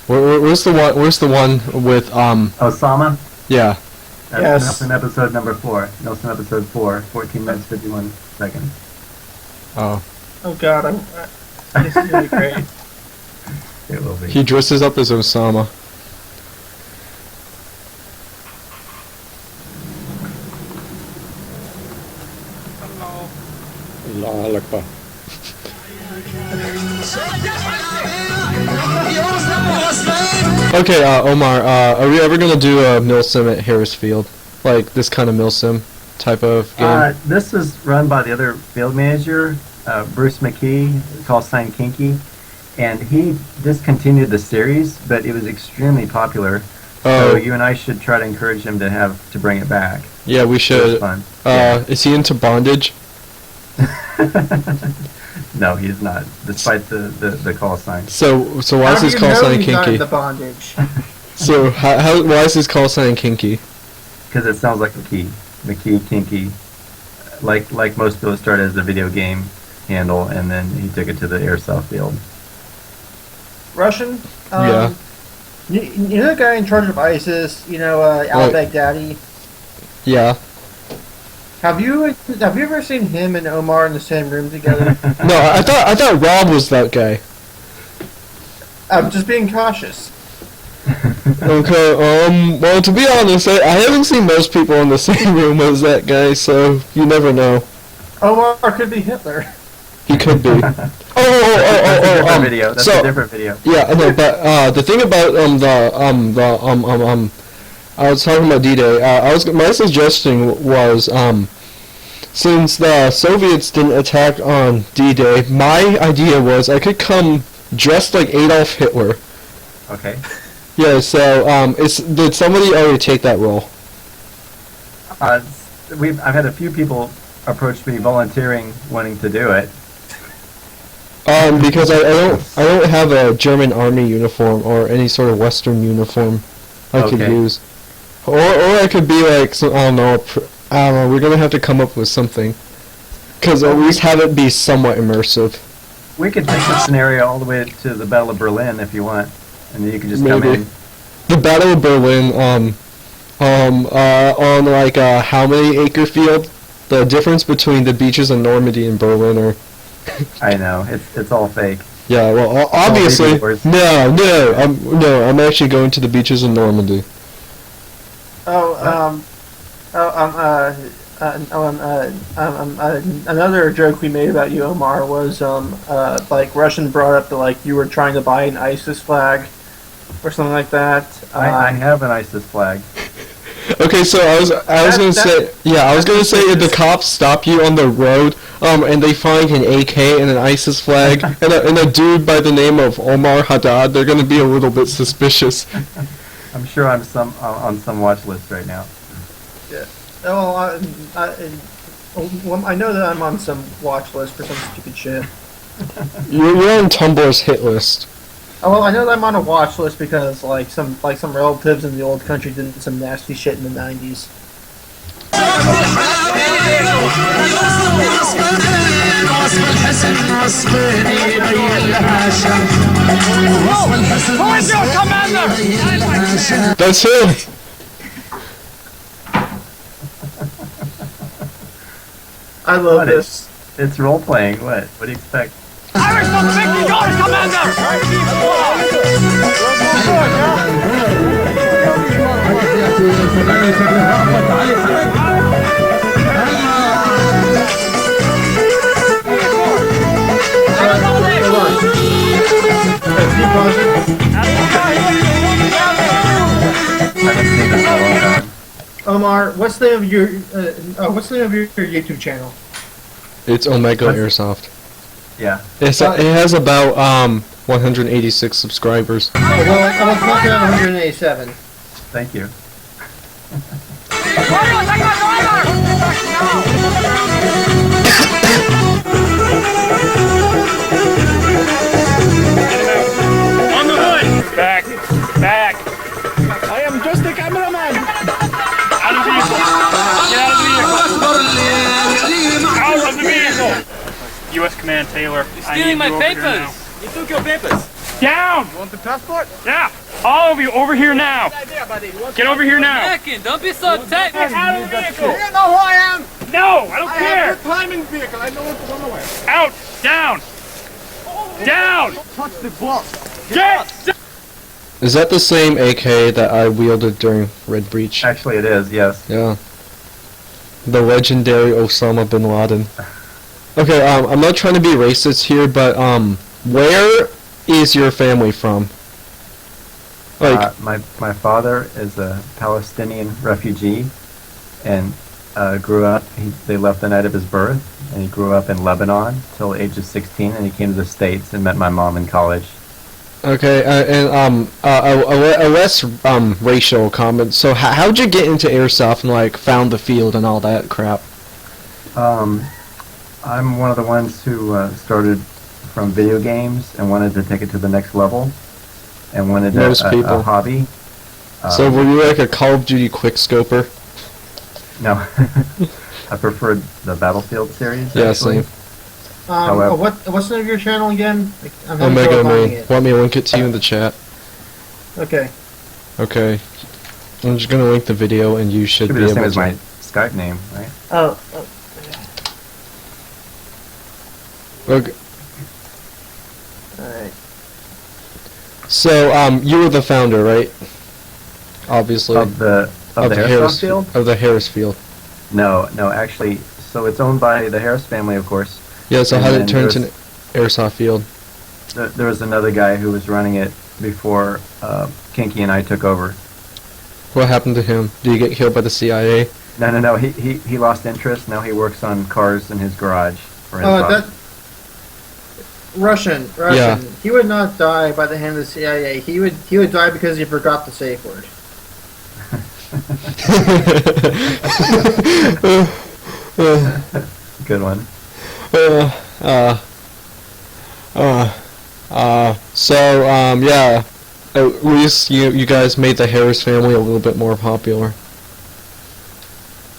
Where's the one? Where's the one with Osama? Yeah. That's Yes. Nelson episode number 4. Nelson episode 4, 14 minutes 51 seconds. Oh. Oh God, this is gonna be great. It will be. He dresses up as Osama. Allahu Akbar. Okay, Omar, are we ever gonna do a milsim at Harrisfield? Like this kind of milsim type of game? This is run by the other field manager, Bruce McKee, call sign Kinky, and he discontinued the series, but it was extremely popular. Oh. So you and I should try to encourage him to bring it back. Yeah, we It was should. fun. Is he into bondage? No, he's not, despite the call sign. So why is his call sign he's not kinky? in the bondage? So why is his call sign kinky? Because it sounds like McKee, Kinky. Like most people, it started as a video game handle, and then he took it to the airsoft field. Russian? Yeah. You know the guy in charge of ISIS? You know, al-Baghdadi? Yeah. Have you ever seen him and Omar in the same room together? No, I thought Rob was that guy. I'm just being cautious. Okay, well, to be honest, I haven't seen most people in the same room as that guy, so you never know. Omar could be Hitler. He could be. That's a different video. That's a different video. Yeah, no, but the thing about I was talking about D-Day. My suggestion was since the Soviets didn't attack on D-Day, my idea was I could come dressed like Adolf Hitler. Okay. Yeah. So did somebody already take that role? I've had a few people approach me volunteering, wanting to do it. Because I don't have a German army uniform or any sort of Western uniform I could use, or I could be like I don't know. We're gonna have to come up with something, because at least have it be somewhat immersive. We could take the scenario all the way to the Battle of Berlin if you want, and then you can just come in. The Battle of Berlin, on like how many acre field? The difference between the beaches of Normandy and Berlin are. I know, it's all fake. Yeah, well, obviously, no, I'm actually going to the beaches of Normandy. Another joke we made about you, Omar, was like Russian brought up that like you were trying to buy an ISIS flag or something like that. I have an ISIS flag. Okay, so I was gonna say if the cops stop you on the road, and they find an AK and an ISIS flag and a dude by the name of Omar Haddad, they're gonna be a little bit suspicious. I'm sure I'm on some watch list right now. Yeah. Well, I know that I'm on some watch list for some stupid shit. You're on Tumblr's hit list. Oh, well, I know that I'm on a watch list because like some relatives in the old country did some nasty shit in the 90s. Who is your commander? That's him. I love this. It's role playing. What do you expect? Irish don't think he's your Omar, what's the name of your YouTube channel? It's Omega Airsoft. Yeah. It has about 186 subscribers. Well, I was looking at 187. Thank you. On the hood! Back! Back! I am just a cameraman! Out of the vehicle! Get out of the vehicle! Out of the vehicle! U.S. Command Taylor. You're stealing my papers! You took your papers! Down! You want the passport? Yeah! All of you, over here now! Get over here now! American, don't be so tight! Get out of the vehicle! You know who I am! No! I don't care! I have good time in the vehicle. I know what to run away. Out! Down! Down! Touch the boss! Get! Is that the same AK that I wielded during Red Breach? Actually, it is. Yes. Yeah. The legendary Osama bin Laden. Okay, I'm not trying to be racist here, but where is your family from? Like, my father is a Palestinian refugee, and grew up. They left the night of his birth, and he grew up in Lebanon till the age of 16, and he came to the States and met my mom in college. okay, and a less racial comment. So how'd you get into airsoft and like found the field and all that crap? I'm one of the ones who started from video games and wanted to take it to the next level, and wanted a hobby. So were you like a Call of Duty quickscoper? No, I preferred the Battlefield series. Yeah, actually. same. However, what's the name of your channel again? I'm having Omega trouble finding Me. it. Want me to link it to you in the chat? Okay. Okay. I'm just gonna link the video, and you should should be be the same able as to. my Skype name, right? Oh. Okay. Alright. So you were the founder, right? Obviously. Of the Harris field? Of the Harris field. No, actually, so it's owned by the Harris family, of course. Yeah. So And how did it then turn into an airsoft field? There was another guy who was running it before Kinky and I took over. What happened to him? Did he get killed by the CIA? No. He lost interest. Now he works on cars in his garage. For his That Russian. Yeah. He would not die by the hand of the CIA. He would die because he forgot the safe word. Good one. Yeah. At least you guys made the Harris family a little bit more popular.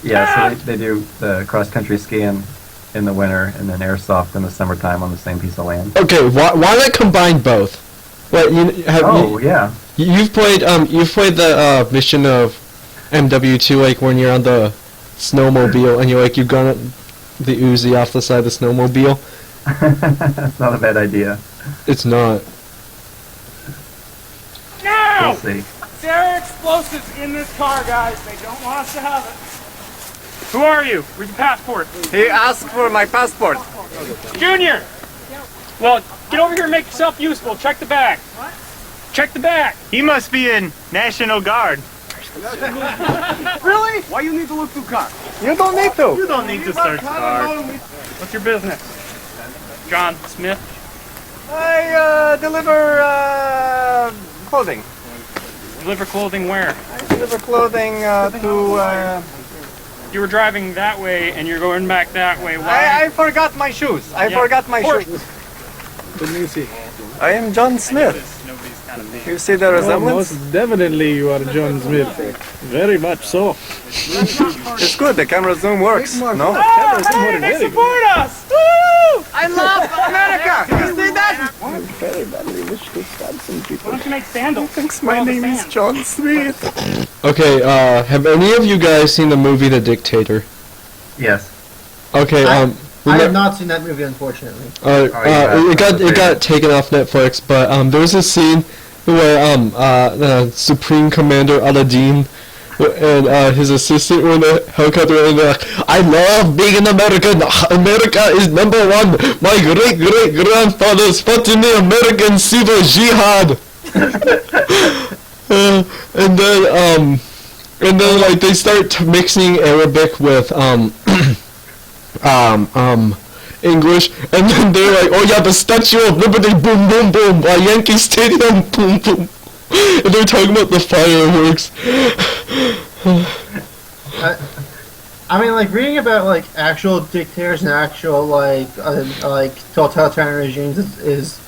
Yeah, so they do the cross-country skiing in the winter and then airsoft in the summertime on the same piece of land. Okay, why not combine both? What yeah. You've played the mission of MW2, like when you're on the snowmobile and you've gone the Uzi off the side of the snowmobile. That's not a bad idea. It's not. No! We'll see. There are explosives in this car, guys. They don't want us to have it. Who are you? Where's your passport? He asked for my passport. Junior! Well, get over here and make yourself useful. Check the back. What? Check the back. He must be in National Guard. Really? Why you need to look too cock? You don't need to. You don't need to search the car. What's your business? John Smith. I deliver clothing. Deliver clothing where? I deliver clothing to. You were driving that way and you're going back that way. Why? I forgot my shoes. I forgot my shoes. Let me see. I am John Smith. You see the resemblance? Most definitely you are John Smith. Very much so. It's good. The camera zoom works. No? Oh, hey, they support us! Woo! I love America! You see that? I very badly wish to stab some people. Why don't you make sandals? Thanks, my name is John Smith. Okay, have any of you guys seen the movie The Dictator? Yes. Okay, I have not seen that movie, unfortunately. It got taken off Netflix, but there was a scene where the Supreme Commander Aladdin and his assistant were in a helicopter and they're like, I love being an American. America is number one. My great-great-grandfathers fought in the American Civil Jihad. and then like they start mixing Arabic with English, and then they're like, oh yeah, the Statue of Liberty, boom, boom, boom, Yankee Stadium, boom, boom. And they're talking about the fireworks. I mean, like, reading about, like, actual dictators and actual, like totalitarian regimes is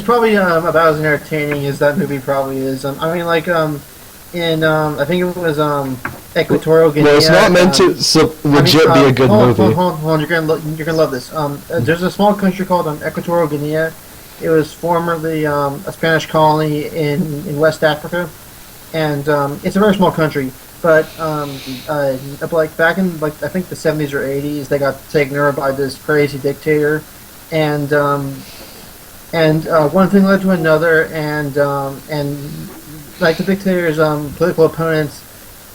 probably, about as entertaining as that movie probably is. I mean, like, I think it was, Equatorial Guinea. Well, it's not meant to legit be a good movie. Hold on, you're gonna love this. There's a small country called, Equatorial Guinea. It was formerly, a Spanish colony in West Africa. And, it's a very small country. But like back in like I think the 70s or 80s, they got taken over by this crazy dictator, and one thing led to another, and like the dictator's political opponents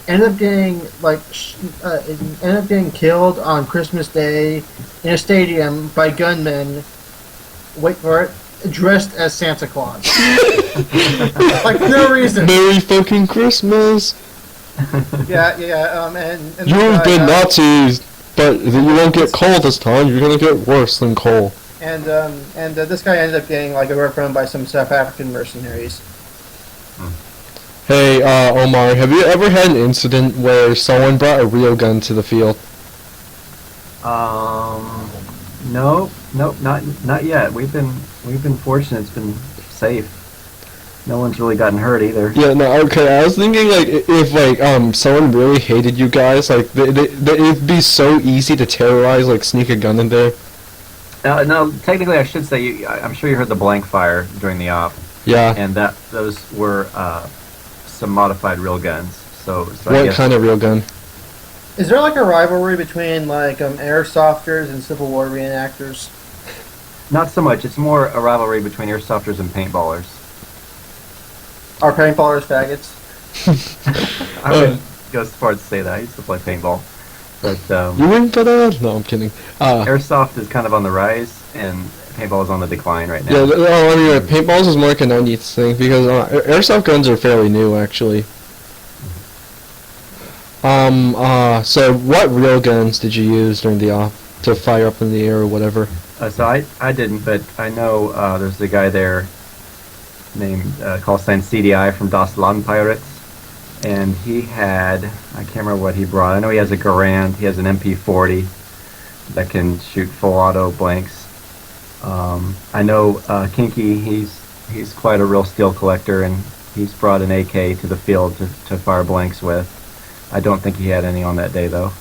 ended up getting killed on Christmas Day in a stadium by gunmen. Wait for it. Dressed as Santa Claus, like for no reason. Merry fucking Christmas. And You've been Nazis, but you won't get coal this time. You're gonna get worse than coal. And this guy ended up getting like overthrown by some South African mercenaries. Hey, Omar, have you ever had an incident where someone brought a real gun to the field? Nope, not yet. We've been fortunate. It's been safe. No one's really gotten hurt either. Yeah, no, okay, I was thinking, like, if, like, someone really hated you guys, like, it'd be so easy to terrorize, like, sneak a gun in there. No, technically I should say, I'm sure you heard the blank fire during the op. Yeah. And those were, some modified real guns. So what kind of real gun? Is there, like, a rivalry between, like, airsofters and Civil War reenactors? Not so much. It's more a rivalry between airsofters and paintballers. Are paintballers faggots? I wouldn't go as far as to say that. I used to play paintball. But, you wouldn't put that? No, I'm kidding. Airsoft is kind of on the rise, and paintball is on the decline right now. Yeah, I mean, paintballs is more like a 90s thing, because airsoft guns are fairly new, actually. So what real guns did you use during the op to fire up in the air or whatever? So I didn't, but I know there's a guy there named call sign CDI from Das Land Pirates, and he had, I can't remember what he brought. I know he has a Garand, he has an MP40 that can shoot full auto blanks. I know Kinky, he's quite a real steel collector, and he's brought an AK to the field to fire blanks with. I don't think he had any on that day though.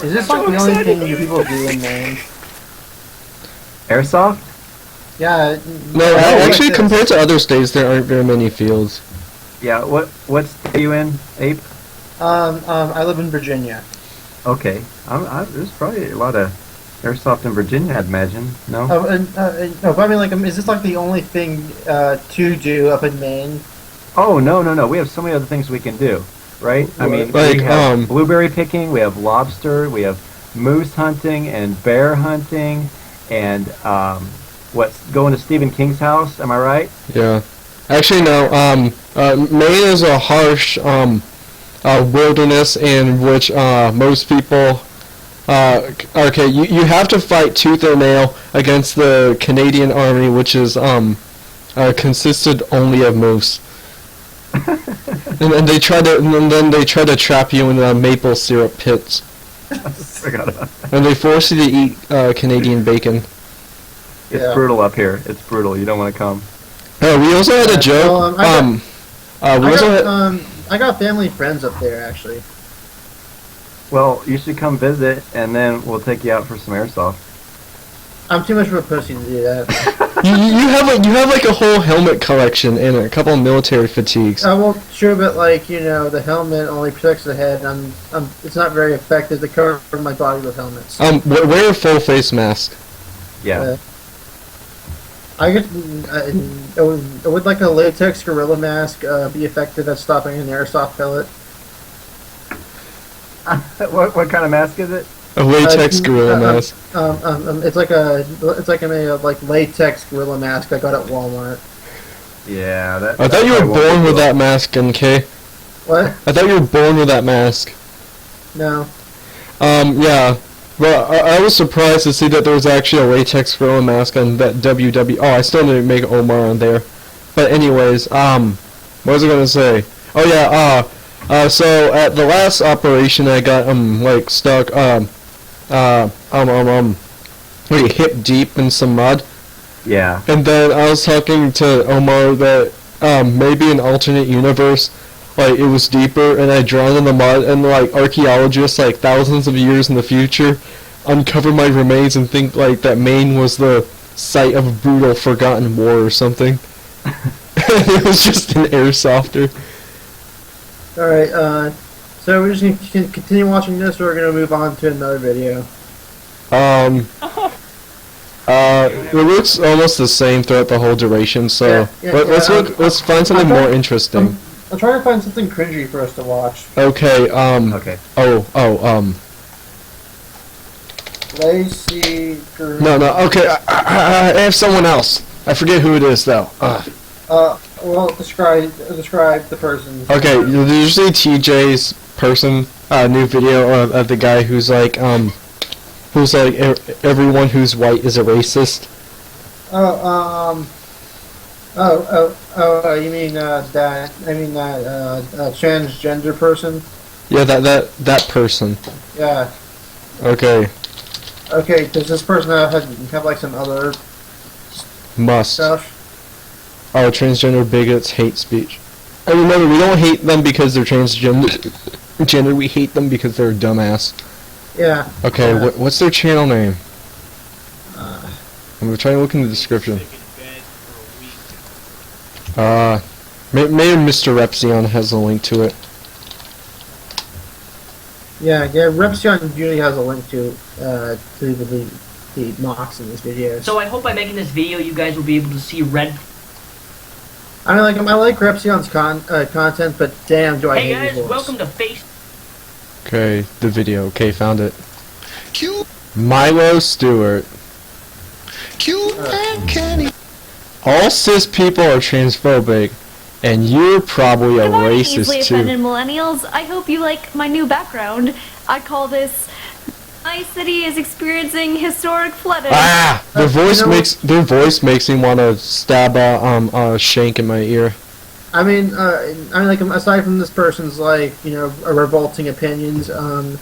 Is this like the only thing you people do in Maine? Airsoft? Yeah. No, actually, like compared to other states, there aren't very many fields. Yeah. What state are you in, Ape? I live in Virginia. Okay. There's probably a lot of airsoft in Virginia, I'd imagine. No. No, but I mean, like, is this like the only thing to do up in Maine? Oh no. We have so many other things we can do, right? I mean, like, we have blueberry picking, we have lobster, we have moose hunting and bear hunting, and going to Stephen King's house? Am I right? Yeah. Actually, no. Maine is a harsh wilderness in which most people. Okay, you have to fight tooth and nail against the Canadian Army, which is consisted only of moose. and then they try to trap you in maple syrup pits. Forgot about that. And they force you to eat Canadian bacon. It's brutal up here. It's brutal. You don't want to come. We also had a joke. I got family friends up there actually. Well, you should come visit, and then we'll take you out for some airsoft. I'm too much of a pussy to do that. you have like a whole helmet collection and a couple of military fatigues. Well, sure, but like the helmet only protects the head. It's not very effective to cover my body with helmets. Wear a full face mask. Yeah. I guess would like a latex gorilla mask be effective at stopping an airsoft pellet? What kind of mask is it? A latex gorilla mask. It's like a latex gorilla mask I got at Walmart. Yeah, I thought you were born with that mask, NK. What? I thought you were born with that mask. No. Yeah. But I was surprised to see that there was actually a latex gorilla mask on that WW. Oh, I still didn't make Omar on there. But anyways, what was I gonna say? Oh yeah, so at the last operation I got like stuck really hip deep in some mud. Yeah. And then I was talking to Omar that maybe an alternate universe, like it was deeper and I drowned in the mud and like archaeologists like thousands of years in the future uncover my remains and think like that Maine was the site of a brutal forgotten war or something. It was just an air softer. Alright, so we're just going to continue watching this, or we're going to move on to another video. It looks almost the same throughout the whole duration, so let's find something more interesting. I'm trying to find something cringy for us to watch. Okay, Okay. Lacey. No, okay, I have someone else. I forget who it is, though. Well, describe the person. Okay, did you see TJ's person, new video of the guy who's like everyone who's white is a racist? You mean that? I mean that transgender person. Yeah, that person. Yeah. Okay. Okay. Does this person have like some other stuff? Oh, transgender bigots hate speech. And remember, we don't hate them because they're transgender. We hate them because they're a dumbass. Yeah. Okay, what's their channel name? I'm trying to look in the description. Maybe Mr. Repzion has a link to it. Yeah, Repzion usually has a link to the mocks in this video. So I hope by making this video, you guys will be able to see red. I like Repzion's content, but damn, do I hate his voice. Hey guys, welcome to Face. Okay, the video. Okay, found it. Milo Stewart. All cis people are transphobic, and you're probably a racist easily too. offended millennials. I hope you like my new background. I call this "My city is experiencing historic flooding." Ah! Their voice makes me want to stab a shank in my ear. I mean, aside from this person's revolting opinions, the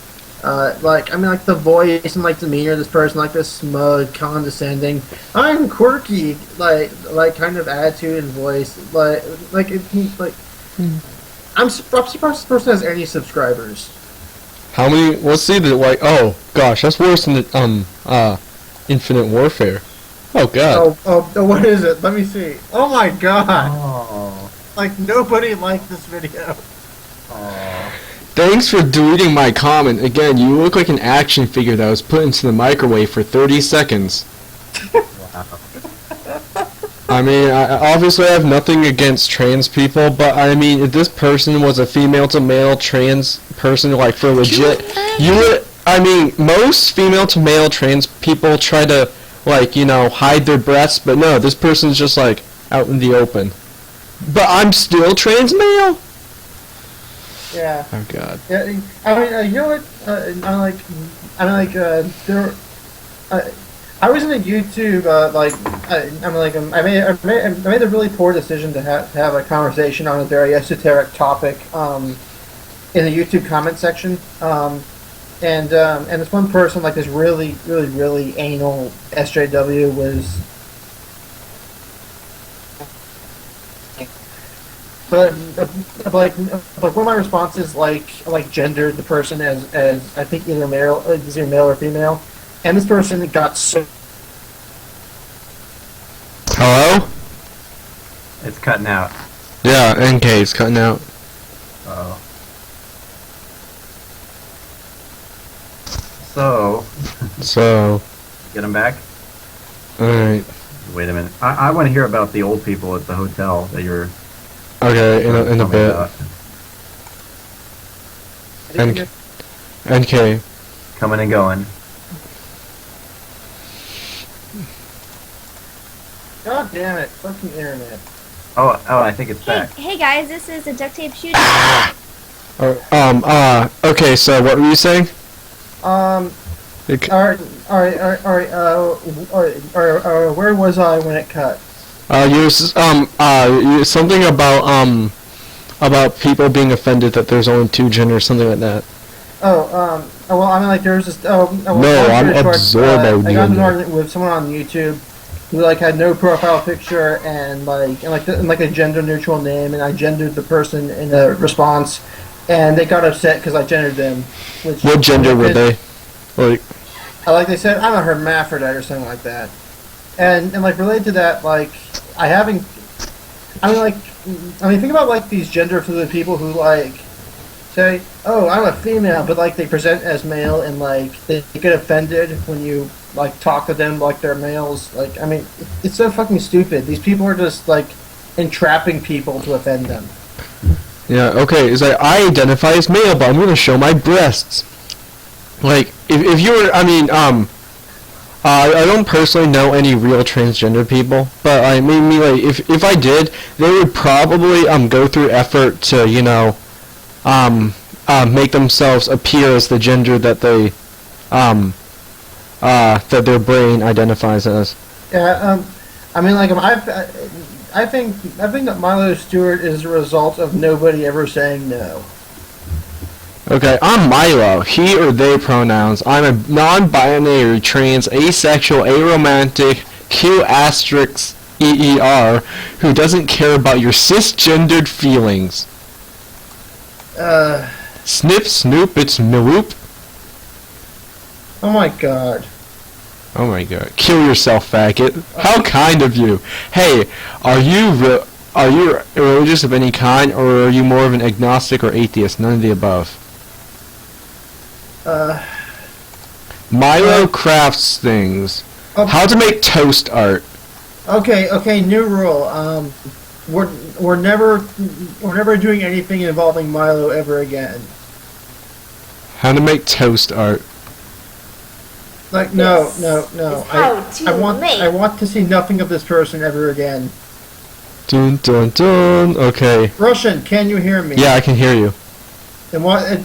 voice and demeanor of this person, this smug, condescending, I'm quirky, kind of attitude and voice, I'm surprised this person has any subscribers. How many? Let's see oh gosh, that's worse than the Infinite Warfare. Oh god. Oh, what is it? Let me see. Oh my god. Oh. Nobody liked this video. Oh. Thanks for deleting my comment. Again, you look like an action figure that was put into the microwave for 30 seconds. I mean, obviously I have nothing against trans people, but I mean, if this person was a female-to-male trans person, for legit, most female-to-male trans people try to, hide their breasts, but no, this person's just, out in the open. But I'm still trans male? Yeah. Oh god. Yeah, you know what? I was in a YouTube. I made a really poor decision to have a conversation on a very esoteric topic in the YouTube comment section. And this one person, this really anal SJW was. But one of my responses gendered the person as I think either male or female, and this person got so. Hello? It's cutting out. Yeah, NK is cutting out. Oh. So. Get him back. All right. Wait a minute. I want to hear about the old people at the hotel that you're. Okay, in a bit. NK. Coming and going. God damn it! Fucking internet. Oh, I think it's back. Hey guys, this is a duct tape shooting. Okay, so what were you saying? Where was I when it cut? Something about people being offended that there's only two genders, something like that. Well, I mean, like, there's this. No, I'm absorbed. I got in an argument with someone on YouTube who like had no profile picture and like a gender neutral name, and I gendered the person in a response, and they got upset because I gendered them. What gender were they? Like they said, I'm a hermaphrodite or something like that, and like related to that, like think about like these gender fluid people who like say, oh, I'm a female, but like they present as male, and like they get offended when you like talk to them like they're males. Like, I mean, it's so fucking stupid. These people are just like entrapping people to offend them. Yeah, okay, it's like, I identify as male, but I'm gonna show my breasts. Like, if you were, I don't personally know any real transgender people, but I mean, like, if I did, they would probably go through effort to, make themselves appear as the gender that they, that their brain identifies as. Yeah, I think that Milo Stewart is a result of nobody ever saying no. Okay, I'm Milo, he or they pronouns. I'm a non-binary, trans, asexual, aromantic, Q*EER, who doesn't care about your cisgendered feelings. Snip, snoop, it's Noop. Oh my god. Oh my god. Kill yourself, faggot. How kind of you. Hey, are you religious of any kind, or are you more of an agnostic or atheist? None of the above. Milo crafts things. How to make toast art. Okay, new rule. We're never doing anything involving Milo ever again. How to make toast art. Like, no. I want to see nothing of this person ever again. Dun dun dun. Okay. Russian, can you hear me? Yeah, I can hear you. Then why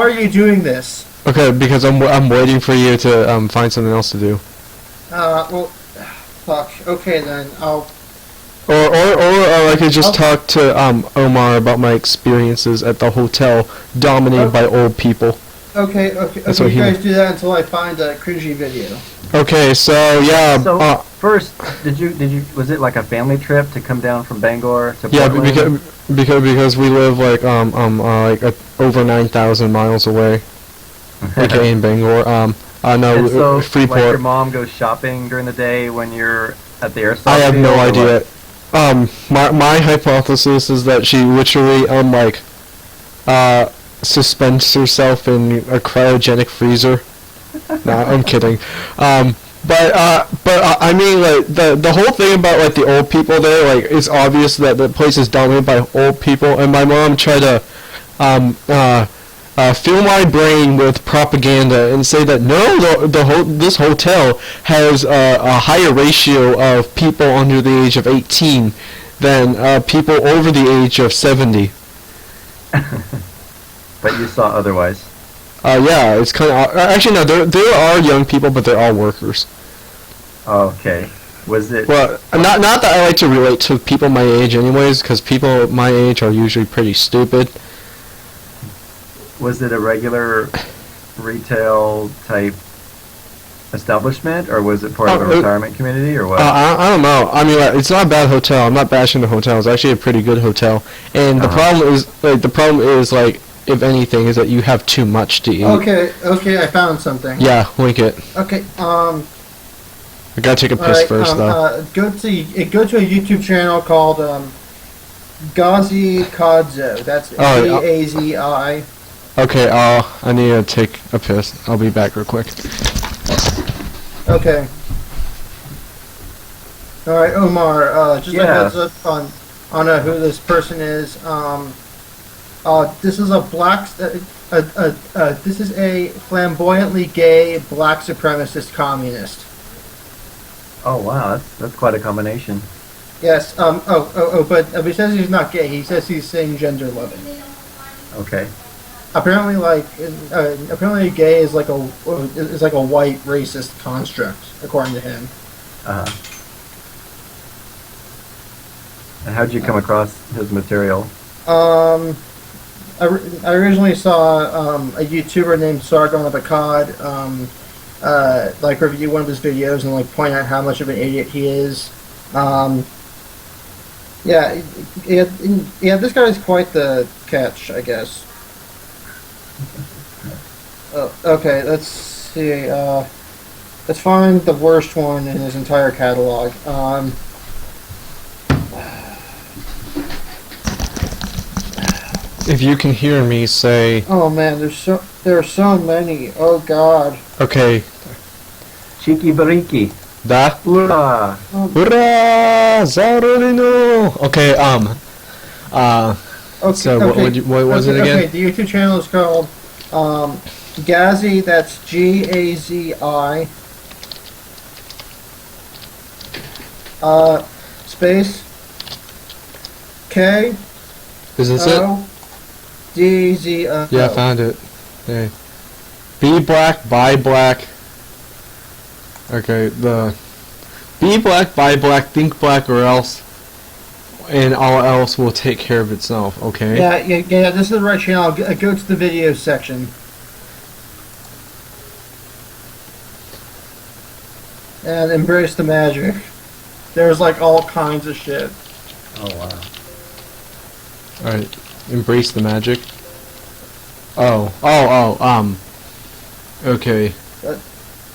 are you doing this? Okay, because I'm waiting for you to find something else to do. Well, fuck. Okay then, I'll. Or I could just talk to Omar about my experiences at the hotel dominated by old people. Okay. You guys do that until I find a cringy video. Okay, so yeah. So first, was it like a family trip to come down from Bangor to Portland? Yeah, because we live like over 9,000 miles away. Okay, in Bangor. No, so, Freeport. Like your mom goes shopping during the day when you're at the airport. I have no idea. My hypothesis is that she literally suspends herself in a cryogenic freezer. No, I'm kidding. But I mean, like the whole thing about like the old people there, like it's obvious that the place is dominated by old people, and my mom tried to fill my brain with propaganda and say that no, this hotel has a higher ratio of people under the age of 18 than people over the age of 70. But you saw otherwise. Yeah, it's kind of actually no. There are young people, but they're all workers. Okay. Was it? Well, not that I like to relate to people my age, anyways, because people my age are usually pretty stupid. Was it a regular retail type establishment, or was it part of a retirement community, or what? I don't know. I mean, it's not a bad hotel. I'm not bashing the hotel. It's actually a pretty good hotel. And the problem is like, if anything, is that you have too much to eat. Okay, I found something. Yeah, link it. Okay, I gotta take a piss first, though. Go to a YouTube channel called Gazi Kodzo. That's Gazi. Okay, I need to take a piss. I'll be back real quick. Okay. All right, Omar. Just a heads up on who this person is. This is a this is a flamboyantly gay black supremacist communist. Oh wow, that's quite a combination. Yes. But he says he's not gay. He says he's saying gender loving. Okay. apparently, apparently, gay is like a white racist construct, according to him. And how'd you come across his material? I originally saw a YouTuber named Sargon of Akkad like review one of his videos and like point out how much of an idiot he is. Yeah, this guy is quite the catch, I guess. Okay, let's see. Let's find the worst one in his entire catalog. If you can hear me, say. Oh man, there are so many. Oh god. Okay. Cheeky bariki. Da. Hurrah! Hurrah! Zarolino. Okay. Okay, so what was it again? Okay, the YouTube channel is called Gazi. That's Gazi. Space K. Is this it? DZ. Yeah, I found it. Okay. Be black, buy black. Okay, the be black, buy black, think black, or else, and all else will take care of itself. Okay. Yeah. This is the right channel. Go to the video section. And embrace the magic. There's like all kinds of shit. Oh wow. Alright. Embrace the magic. Okay.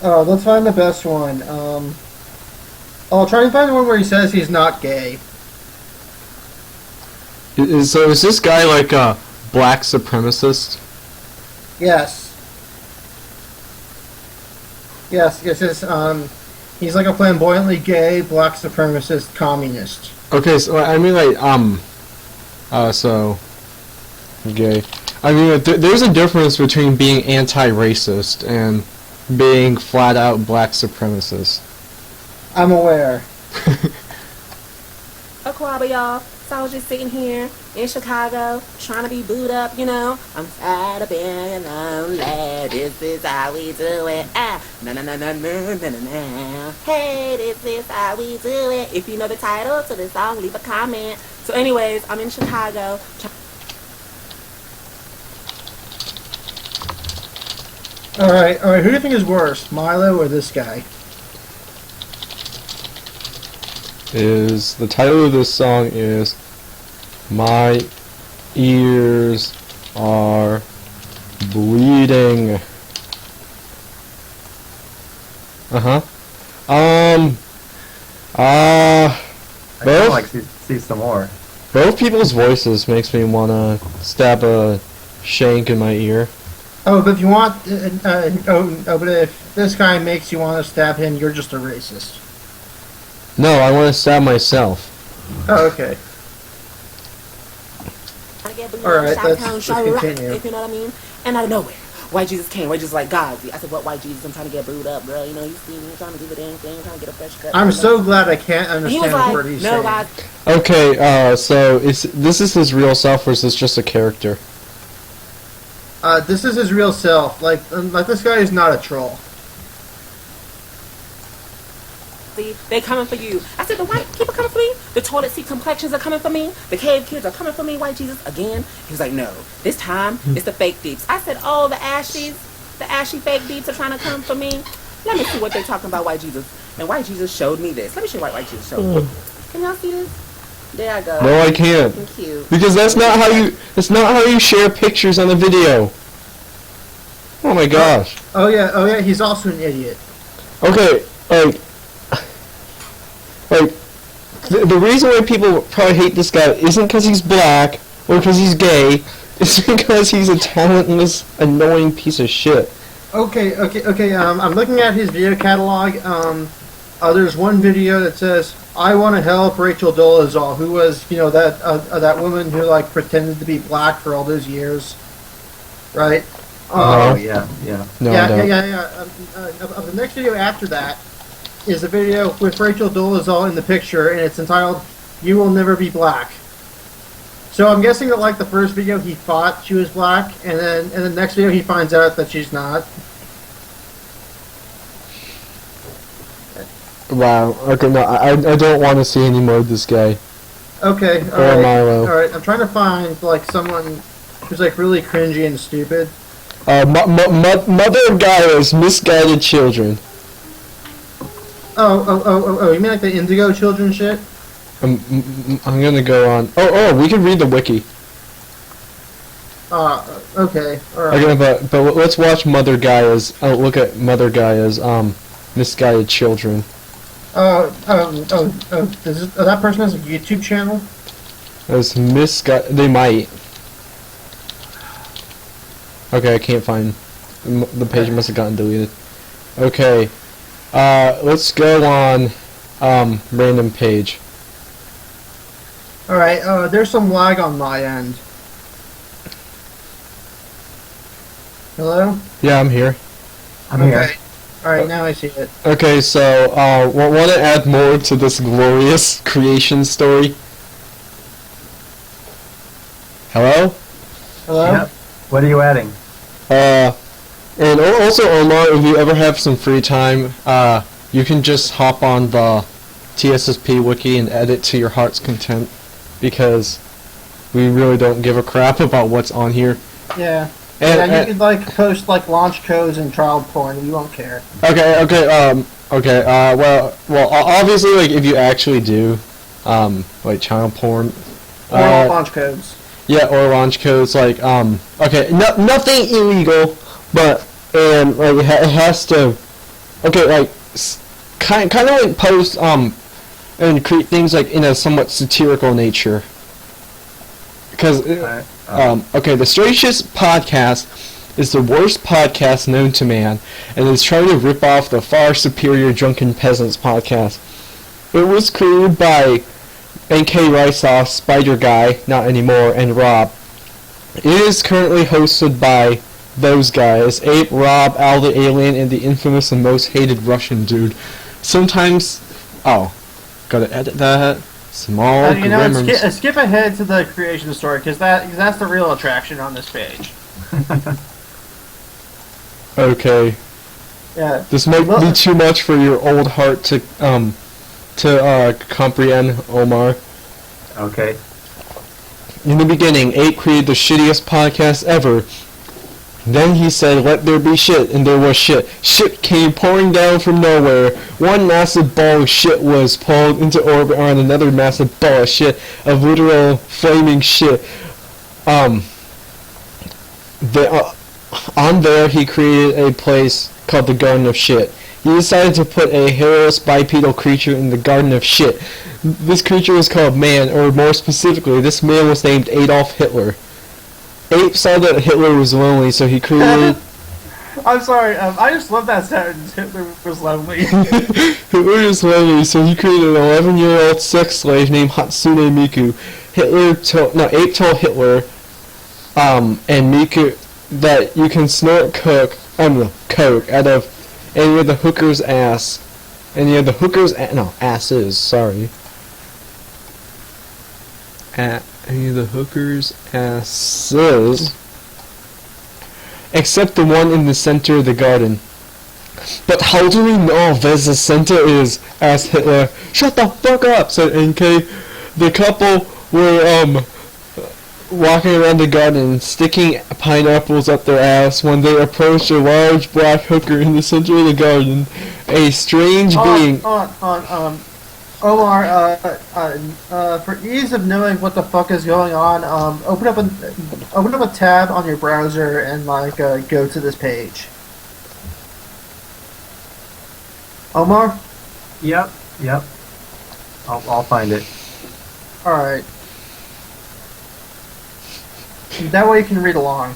Let's find the best one. I'll try and find the one where he says he's not gay. So is this guy like a black supremacist? Yes. He's like a flamboyantly gay, black supremacist communist. Okay, so I mean like, so, gay. I mean, there's a difference between being anti-racist and being flat-out black supremacist. I'm aware. AKBAR, y'all. So I was just sitting here in Chicago, trying to be booed up, you know. I'm tired of being lonely. This is how we do it. Na na na na na na na. Hey, this is how we do it. If you know the title to the song, leave a comment. So, anyways, I'm in Chicago. All right. Who do you think is worse, Milo or this guy? The title of this song is My Ears Are Bleeding. I both, like see some more. Both people's voices makes me wanna stab a shank in my ear. Oh, but if you want, but if this guy makes you want to stab him, you're just a racist. No, I want to stab myself. Oh, okay. Alright, let's continue. If you know what I mean? And out of nowhere, White Jesus came. White Jesus like, Gazi. I said, what White Jesus? I'm trying to get booed up, bro. You know, you see me trying to do the damn thing, trying to get a fresh cut. I'm so glad I can't understand like, what he's saying. God. Okay, so this is his real self, or is this just a character? This is his real self. Like this guy is not a troll. They coming for you. I said, the white people coming for me? The toilet seat complexions are coming for me? The cave kids are coming for me, White Jesus? Again? He was like, no. This time, it's the fake deeps. I said, oh, the ashy fake deeps are trying to come for me? Let me see what they're talking about, White Jesus. And White Jesus showed me this. Let me show you what White Jesus showed me. Can y'all see this? There I go. No, I can't. Thank you. Because that's not how you share pictures on a video. Oh my gosh. Oh yeah, he's also an idiot. Okay, the reason why people probably hate this guy isn't because he's black or because he's gay. It's because he's a talentless, annoying piece of shit. Okay. I'm looking at his video catalog. There's one video that says, "I want to help Rachel Dolezal," who was, that woman who like pretended to be black for all those years, right? Yeah. No, yeah. The next video after that is a video with Rachel Dolezal in the picture, and it's entitled "You Will Never Be Black." So I'm guessing that like the first video he thought she was black, and then in the next video he finds out that she's not. Wow. Okay, no, I don't want to see any more of this guy. Okay. Or Milo. All right. I'm trying to find like someone who's like really cringy and stupid. Mother of Gaia's misguided children. Oh! You mean like the Indigo children shit? I'm gonna go on. Oh! We can read the wiki. Okay. All right. Okay, but let's watch Mother Gaia's. Look at Mother Gaia's misguided children. That person has a YouTube channel? As they might. Okay, I can't find. The page must have gotten deleted. Okay. Let's go on, random page. Alright, there's some lag on my end. Hello? Yeah, I'm here. I'm here. Alright, now I see it. Okay, so, want to add more to this glorious creation story? Hello? Hello? Yep. What are you adding? And also, Omar, if you ever have some free time, you can just hop on the TSSP wiki and edit to your heart's content, because we really don't give a crap about what's on here. Yeah. You could like post like launch codes and child porn. We won't care. Okay. Well, obviously, like if you actually do, like child porn, or launch codes. Yeah, or launch codes. Like, okay, nothing illegal, but like it has to. Okay, like kind of like post and create things like in a somewhat satirical nature. Because okay, the Strangest Podcast is the worst podcast known to man, and is trying to rip off the far superior Drunken Peasants podcast. It was created by NK Riceoff, Spider Guy, not anymore, and Rob. It is currently hosted by those guys: Ape, Rob, Al the Alien, and the infamous and most hated Russian dude. Sometimes, gotta edit that. Small skip ahead to the creation story, because that's the real attraction on this page. Okay. Yeah. This might be too much for your old heart to comprehend, Omar. Okay. In the beginning, Ape created the shittiest podcast ever. Then he said, "Let there be shit," and there was shit. Shit came pouring down from nowhere. One massive ball of shit was pulled into orbit on another massive ball of shit, of literal flaming shit. On there, he created a place called the Garden of Shit. He decided to put a hairless bipedal creature in the Garden of Shit. This creature was called Man, or more specifically, this man was named Adolf Hitler. Ape saw that Hitler was lonely, so he created... I'm sorry, I just love that sentence. Hitler was lonely. Hitler was lonely, so he created an 11-year-old sex slave named Hatsune Miku. Ape told Hitler, and Miku, that you can snort coke out of any of the hooker's ass. Any of the hooker's asses, sorry. Any of the hookers' asses, except the one in the center of the garden. But how do we know where the center is? Asked Hitler. Shut the fuck up, said NK. The couple were walking around the garden, sticking pineapples up their ass when they approached a large black hooker in the center of the garden. A strange being. Omar, for ease of knowing what the fuck is going on, open up a tab on your browser and go to this page. Omar? Yep. I'll find it. All right. That way you can read along.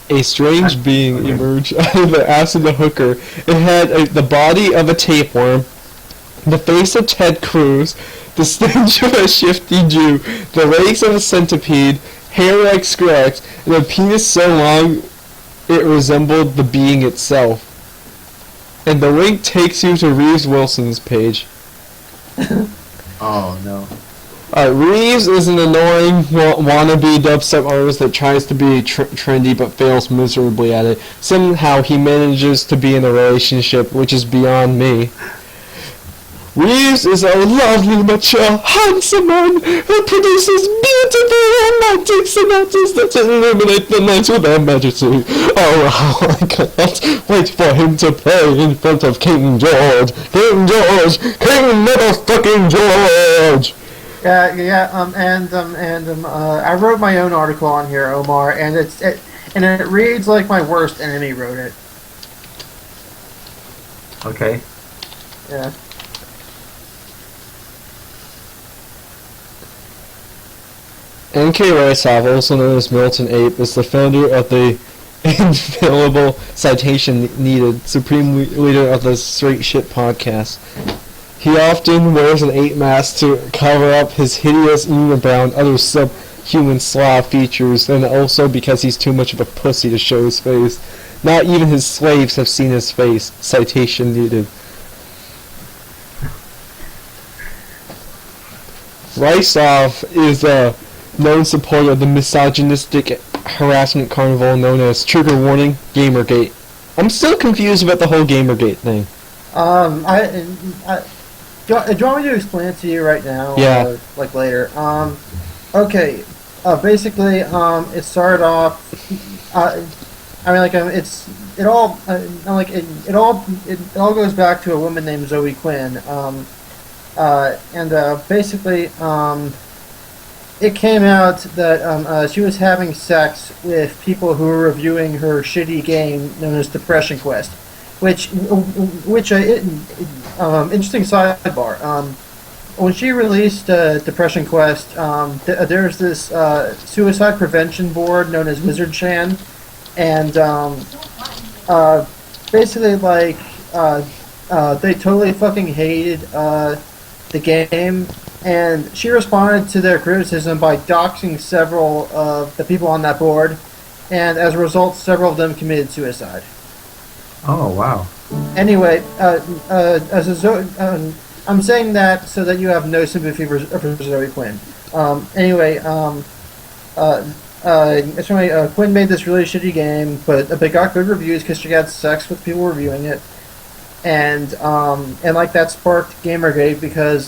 A strange being emerged out of the ass of the hooker. It had the body of a tapeworm, the face of Ted Cruz, the stench of a shifty Jew, the legs of a centipede, hair like Scratch, and a penis so long it resembled the being itself. And the link takes you to Reeves Wilson's page. Oh no. Reeves is an annoying wannabe dubstep artist that tries to be trendy but fails miserably at it. Somehow he manages to be in a relationship, which is beyond me. Reeves is a lovely, mature, handsome man who produces beautiful romantic sonatas that illuminate the night with their majesty. Oh, how I cannot wait for him to play in front of King George. King George! King motherfucking George! I wrote my own article on here, Omar, and it reads like my worst enemy wrote it. Okay. Yeah. N.K. Rysov, also known as Milton Ape, is the founder of the infallible citation needed supreme leader of the Straight Shit podcast. He often wears an ape mask to cover up his hideous unibrow and other subhuman slob features, and also because he's too much of a pussy to show his face. Not even his slaves have seen his face. Citation needed. Rysov is a known supporter of the misogynistic harassment carnival known as Trigger Warning Gamergate. I'm still confused about the whole Gamergate thing. Do you want me to explain it to you right now? Yeah. Or, like later. Okay. Basically, it started off. It all goes back to a woman named Zoe Quinn. Basically, it came out that she was having sex with people who were reviewing her shitty game known as Depression Quest, which interesting sidebar. When she released Depression Quest, there's this suicide prevention board known as Wizard Chan, and basically they totally fucking hated the game. And she responded to their criticism by doxing several of the people on that board, and as a result, several of them committed suicide. Oh, wow. Anyway, I'm saying that so that you have no sympathy for Zoe Quinn. Quinn made this really shitty game, but it got good reviews because she had sex with people reviewing it. And that sparked Gamergate because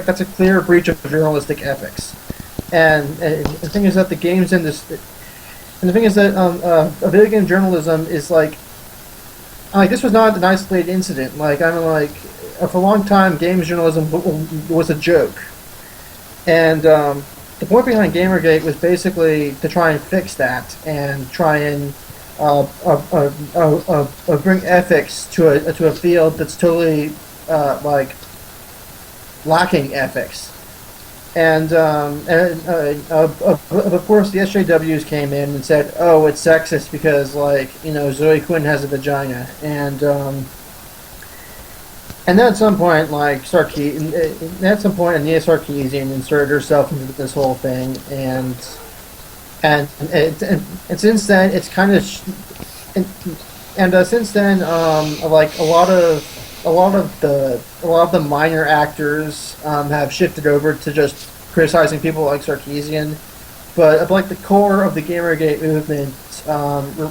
that's a clear breach of journalistic ethics. And the thing is that the games in this, and the thing is that a video game journalism is this was not an isolated incident. For a long time, games journalism was a joke. And the point behind Gamergate was basically to try and fix that and try and bring ethics to a field that's totally lacking ethics, and of course the SJWs came in and said, "Oh, it's sexist because Zoe Quinn has a vagina," and then at some point Aeneas Sarkeesian inserted herself into this whole thing, and since then it's kind of since then a lot of the minor actors have shifted over to just criticizing people like Sarkeesian, but the core of the Gamergate movement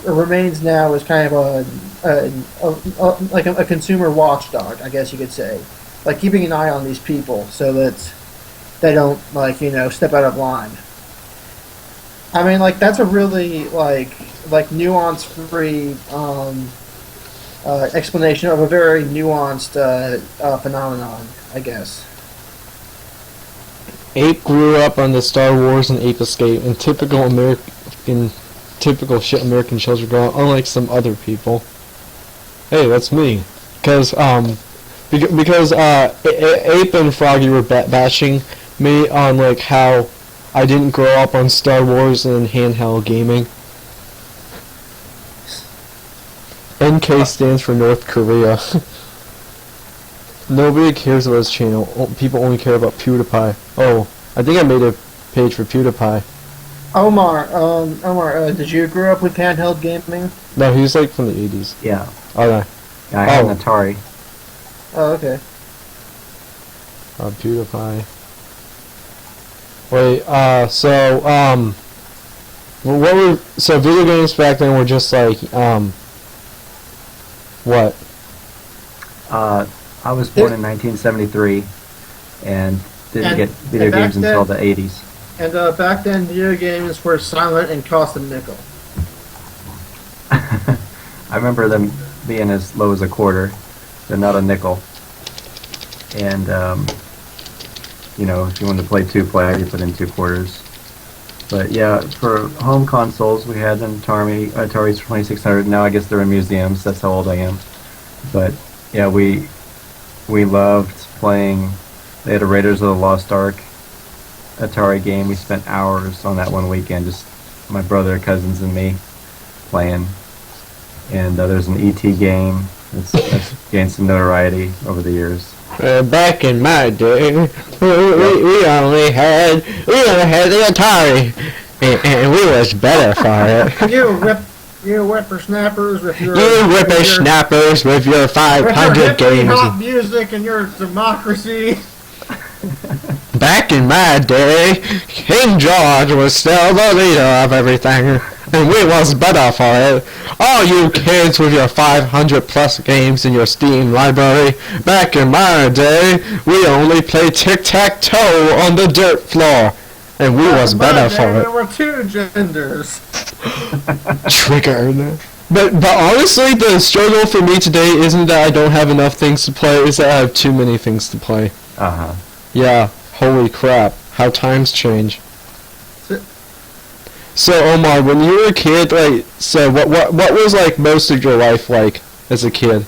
remains now as kind of a consumer watchdog, I guess you could say, keeping an eye on these people so that they don't step out of line. I mean, that's a really, nuance-free explanation of a very nuanced phenomenon, I guess. Ape grew up on the Star Wars and Ape Escape, and typical shit American children grow up, unlike some other people. Hey, that's me. Because Ape and Froggy were bashing me on, how I didn't grow up on Star Wars and handheld gaming. NK stands for North Korea. Nobody cares about his channel. People only care about PewDiePie. Oh, I think I made a page for PewDiePie. Omar, did you grow up with handheld gaming? No, he was from the 80s. Yeah. Okay. Yeah, I had an Atari. Oh, okay. PewDiePie. Wait, so video games back then were just like, what? I was born in 1973 and didn't get video games until the 80s. And back then, video games were silent and cost a nickel. I remember them being as low as a quarter, but not a nickel. And, you know, if you wanted to play two-player, you put in 2 quarters. But yeah, for home consoles, we had an Atari's 2600. Now I guess they're in museums. That's how old I am. But yeah, we loved playing. They had a Raiders of the Lost Ark Atari game. We spent hours on that one weekend, just my brother, cousins, and me playing. And there's an ET game that's gained some notoriety over the years. Back in my day, we only had the Atari, and we was better for it. You whippersnappers with your... You whippersnappers with your 500 games. Hop music and your democracy. Back in my day, King George was still the leader of everything, and we was better for it. All you kids with your 500 plus games in your Steam library, back in my day, we only played tic-tac-toe on the dirt floor, and we was better for it. There were 2 genders. Triggered. But honestly, the struggle for me today isn't that I don't have enough things to play, it's that I have too many things to play. Uh-huh. Yeah, holy crap, how times change. So Omar, when you were a kid, like, so what was like most of your life like as a kid?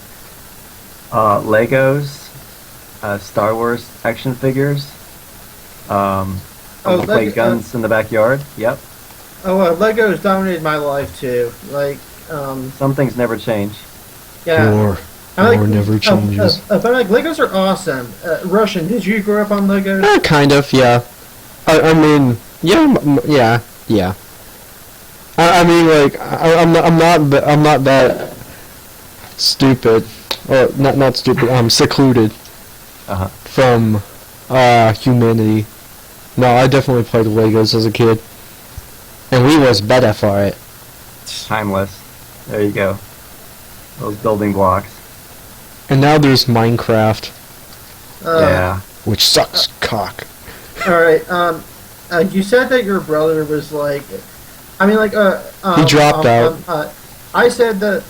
Legos, Star Wars action figures. We played guns in the backyard. Yep. Legos dominated my life too. Like, some things never change. Yeah. War never changes. But like, Legos are awesome. Russian, did you grow up on Legos? Kind of, yeah. I mean, yeah. I mean, like, I'm not that stupid, or not stupid. Secluded from humanity. No, I definitely played Legos as a kid, and we was better for it. Timeless. There you go. Those building blocks. And now there's Minecraft. Yeah. Which sucks cock. Alright, you said that your brother was like, he dropped out. I said that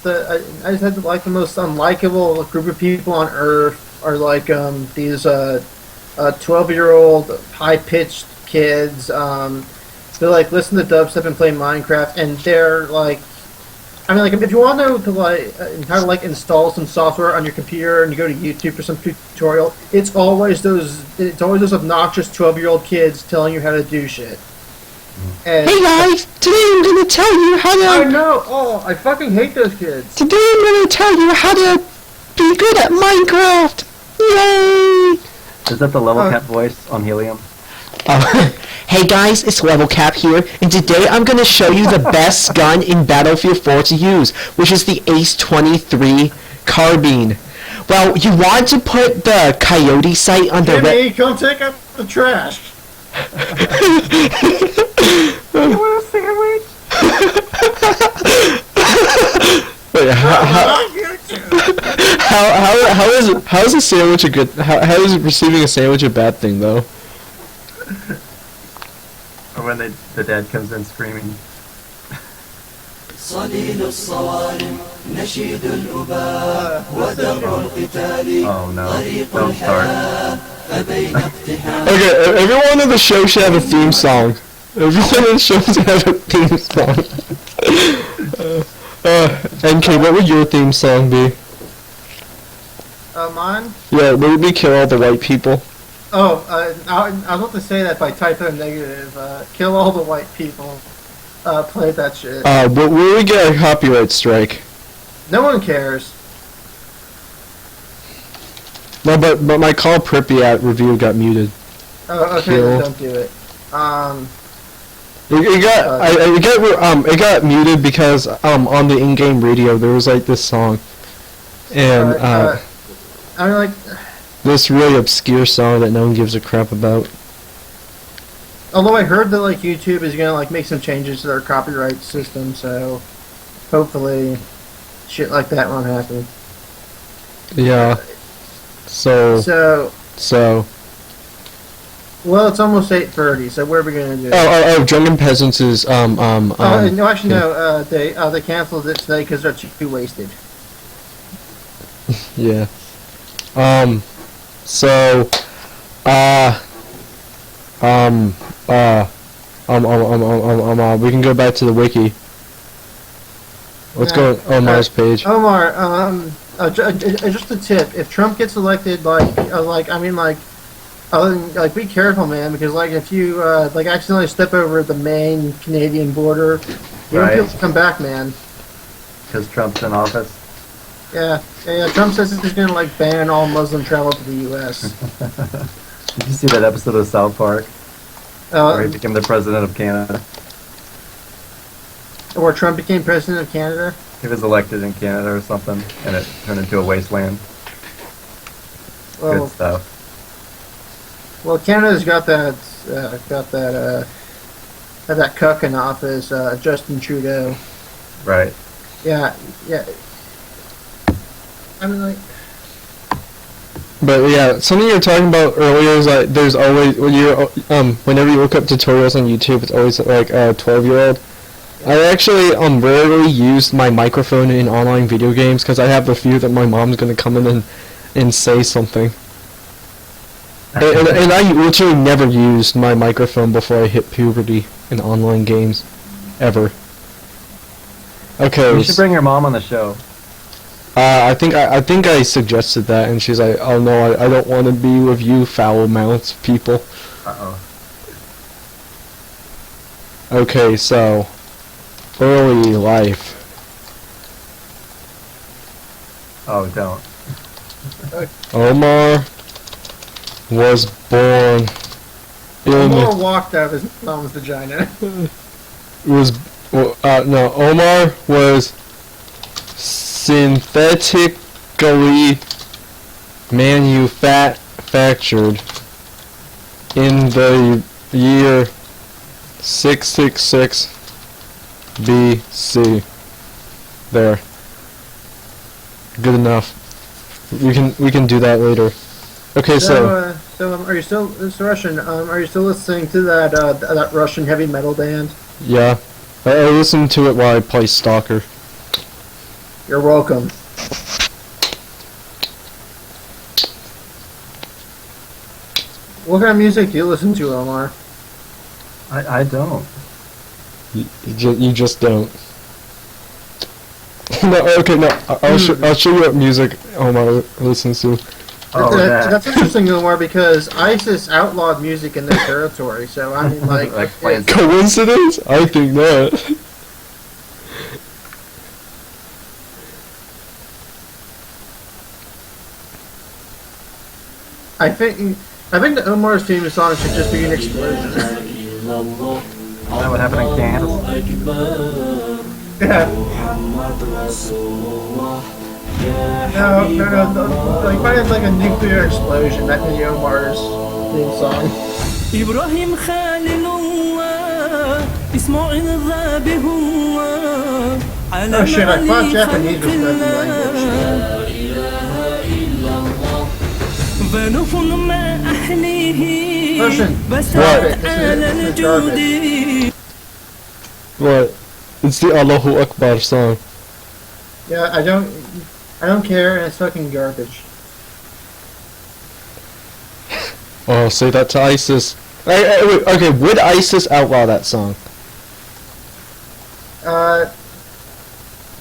like the most unlikable group of people on Earth are like these 12-year-old high-pitched kids. They like listen to dubstep and play Minecraft, and they're like, if you want to know how to like install some software on your computer and you go to YouTube for some tutorial, it's always those obnoxious 12-year-old kids telling you how to do shit. And hey guys, today I'm gonna tell you how to... I know! Oh, I fucking hate those kids. Today I'm gonna tell you how to be good at Minecraft! Yay! Is that the level cap voice on Helium? Hey guys, it's Level Cap here, and today I'm gonna show you the best gun in Battlefield 4 to use, which is the Ace 23 carbine. Well, you want to put the coyote sight on the... Jimmy, come take out the trash! You want a sandwich? Wait, how is a sandwich a good... How is receiving a sandwich a bad thing, though? Or when the dad comes in screaming. Oh no, don't start. Okay, everyone in the show should have a theme song. Everyone in the show should have a theme song. NK, what would your theme song be? Mine? Yeah, would it be Kill All the White People? Oh, I was about to say that by typo negative. Kill all the white people. Play that shit. But will we get a copyright strike? No one cares. No, but my Call Pripyat review got muted. Oh, okay, then don't do it. It got muted because on the in-game radio there was like this song, and this really obscure song that no one gives a crap about. Although I heard that like YouTube is gonna like make some changes to their copyright system, so hopefully shit like that won't happen. Yeah. So. Well, it's almost 8:30. So what are we gonna do? Oh! Drunken Peasants is no, actually no. They canceled it today because they're too wasted. Yeah. We can go back to the wiki. Let's go on Omar's page. Omar, just a tip: if Trump gets elected, be careful, man, because like if you accidentally step over the main Canadian border, you won't be able to come back, man. Because Trump's in office. Yeah. Trump says he's gonna like ban all Muslim travel to the U.S. Did you see that episode of South Park where he became the president of Canada? Or Trump became president of Canada? He was elected in Canada or something, and it turned into a wasteland. Good stuff. Well, Canada's got that cuck in office, Justin Trudeau. Right. Yeah. I mean, like. But yeah, something you were talking about earlier is like there's always whenever you look up tutorials on YouTube, it's always like a 12-year-old. I actually rarely used my microphone in online video games because I have the fear that my mom's gonna come in and say something. and I literally never used my microphone before I hit puberty in online games, ever. Okay. You should bring your mom on the show. I think I suggested that, and she's like, "Oh no, I don't want to be with you, foul-mouthed people." Okay, so early life. Oh, don't. Omar was born in. Omar walked out of his mom's vagina. Omar was synthetically manufactured in the year 666 BC. There. Good enough. We can do that later. Okay, so are you still Russian? Are you still listening to that Russian heavy metal band? Yeah, I listen to it while I play Stalker. You're welcome. What kind of music do you listen to, Omar? I don't. You just don't. No, okay, no. I'll show you what music Omar listens to. That's interesting, Omar, because ISIS outlawed music in their territory. So I mean, like coincidence? I think not. I think that Omar's famous song should just be an explosion. Is that what happened in Kansas? Yeah. No. Like, mine is like a nuclear explosion. That can be Omar's theme song. إبراهيم خليل الله اسمه الغاب هو على shit, I thought Japanese was the language. ونوف ما أحليه بسات على الجود. What? It's the Allahu Akbar song. Yeah, I don't care, and it's fucking garbage. Oh, say that to ISIS. Okay, would ISIS outlaw that song?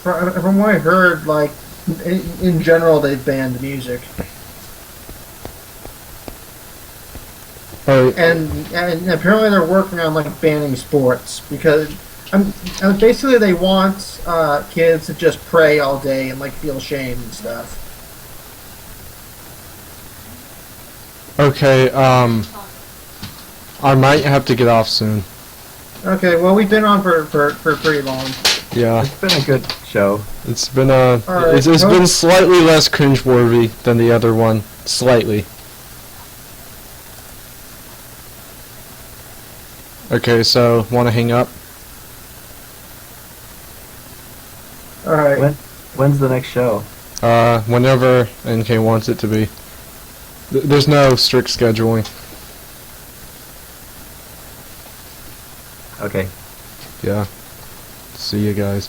From what I heard, like, in general, they've banned music. And apparently they're working on, like, banning sports, because basically they want kids to just pray all day and, like, feel shame and stuff. Okay, I might have to get off soon. Okay, well, we've been on for pretty long. Yeah. It's been a good show. It's been it's been slightly less cringeworthy than the other one. Slightly. Okay, so want to hang up? All right. When's the next show? Whenever NK wants it to be. There's no strict scheduling. Okay. Yeah. See you guys.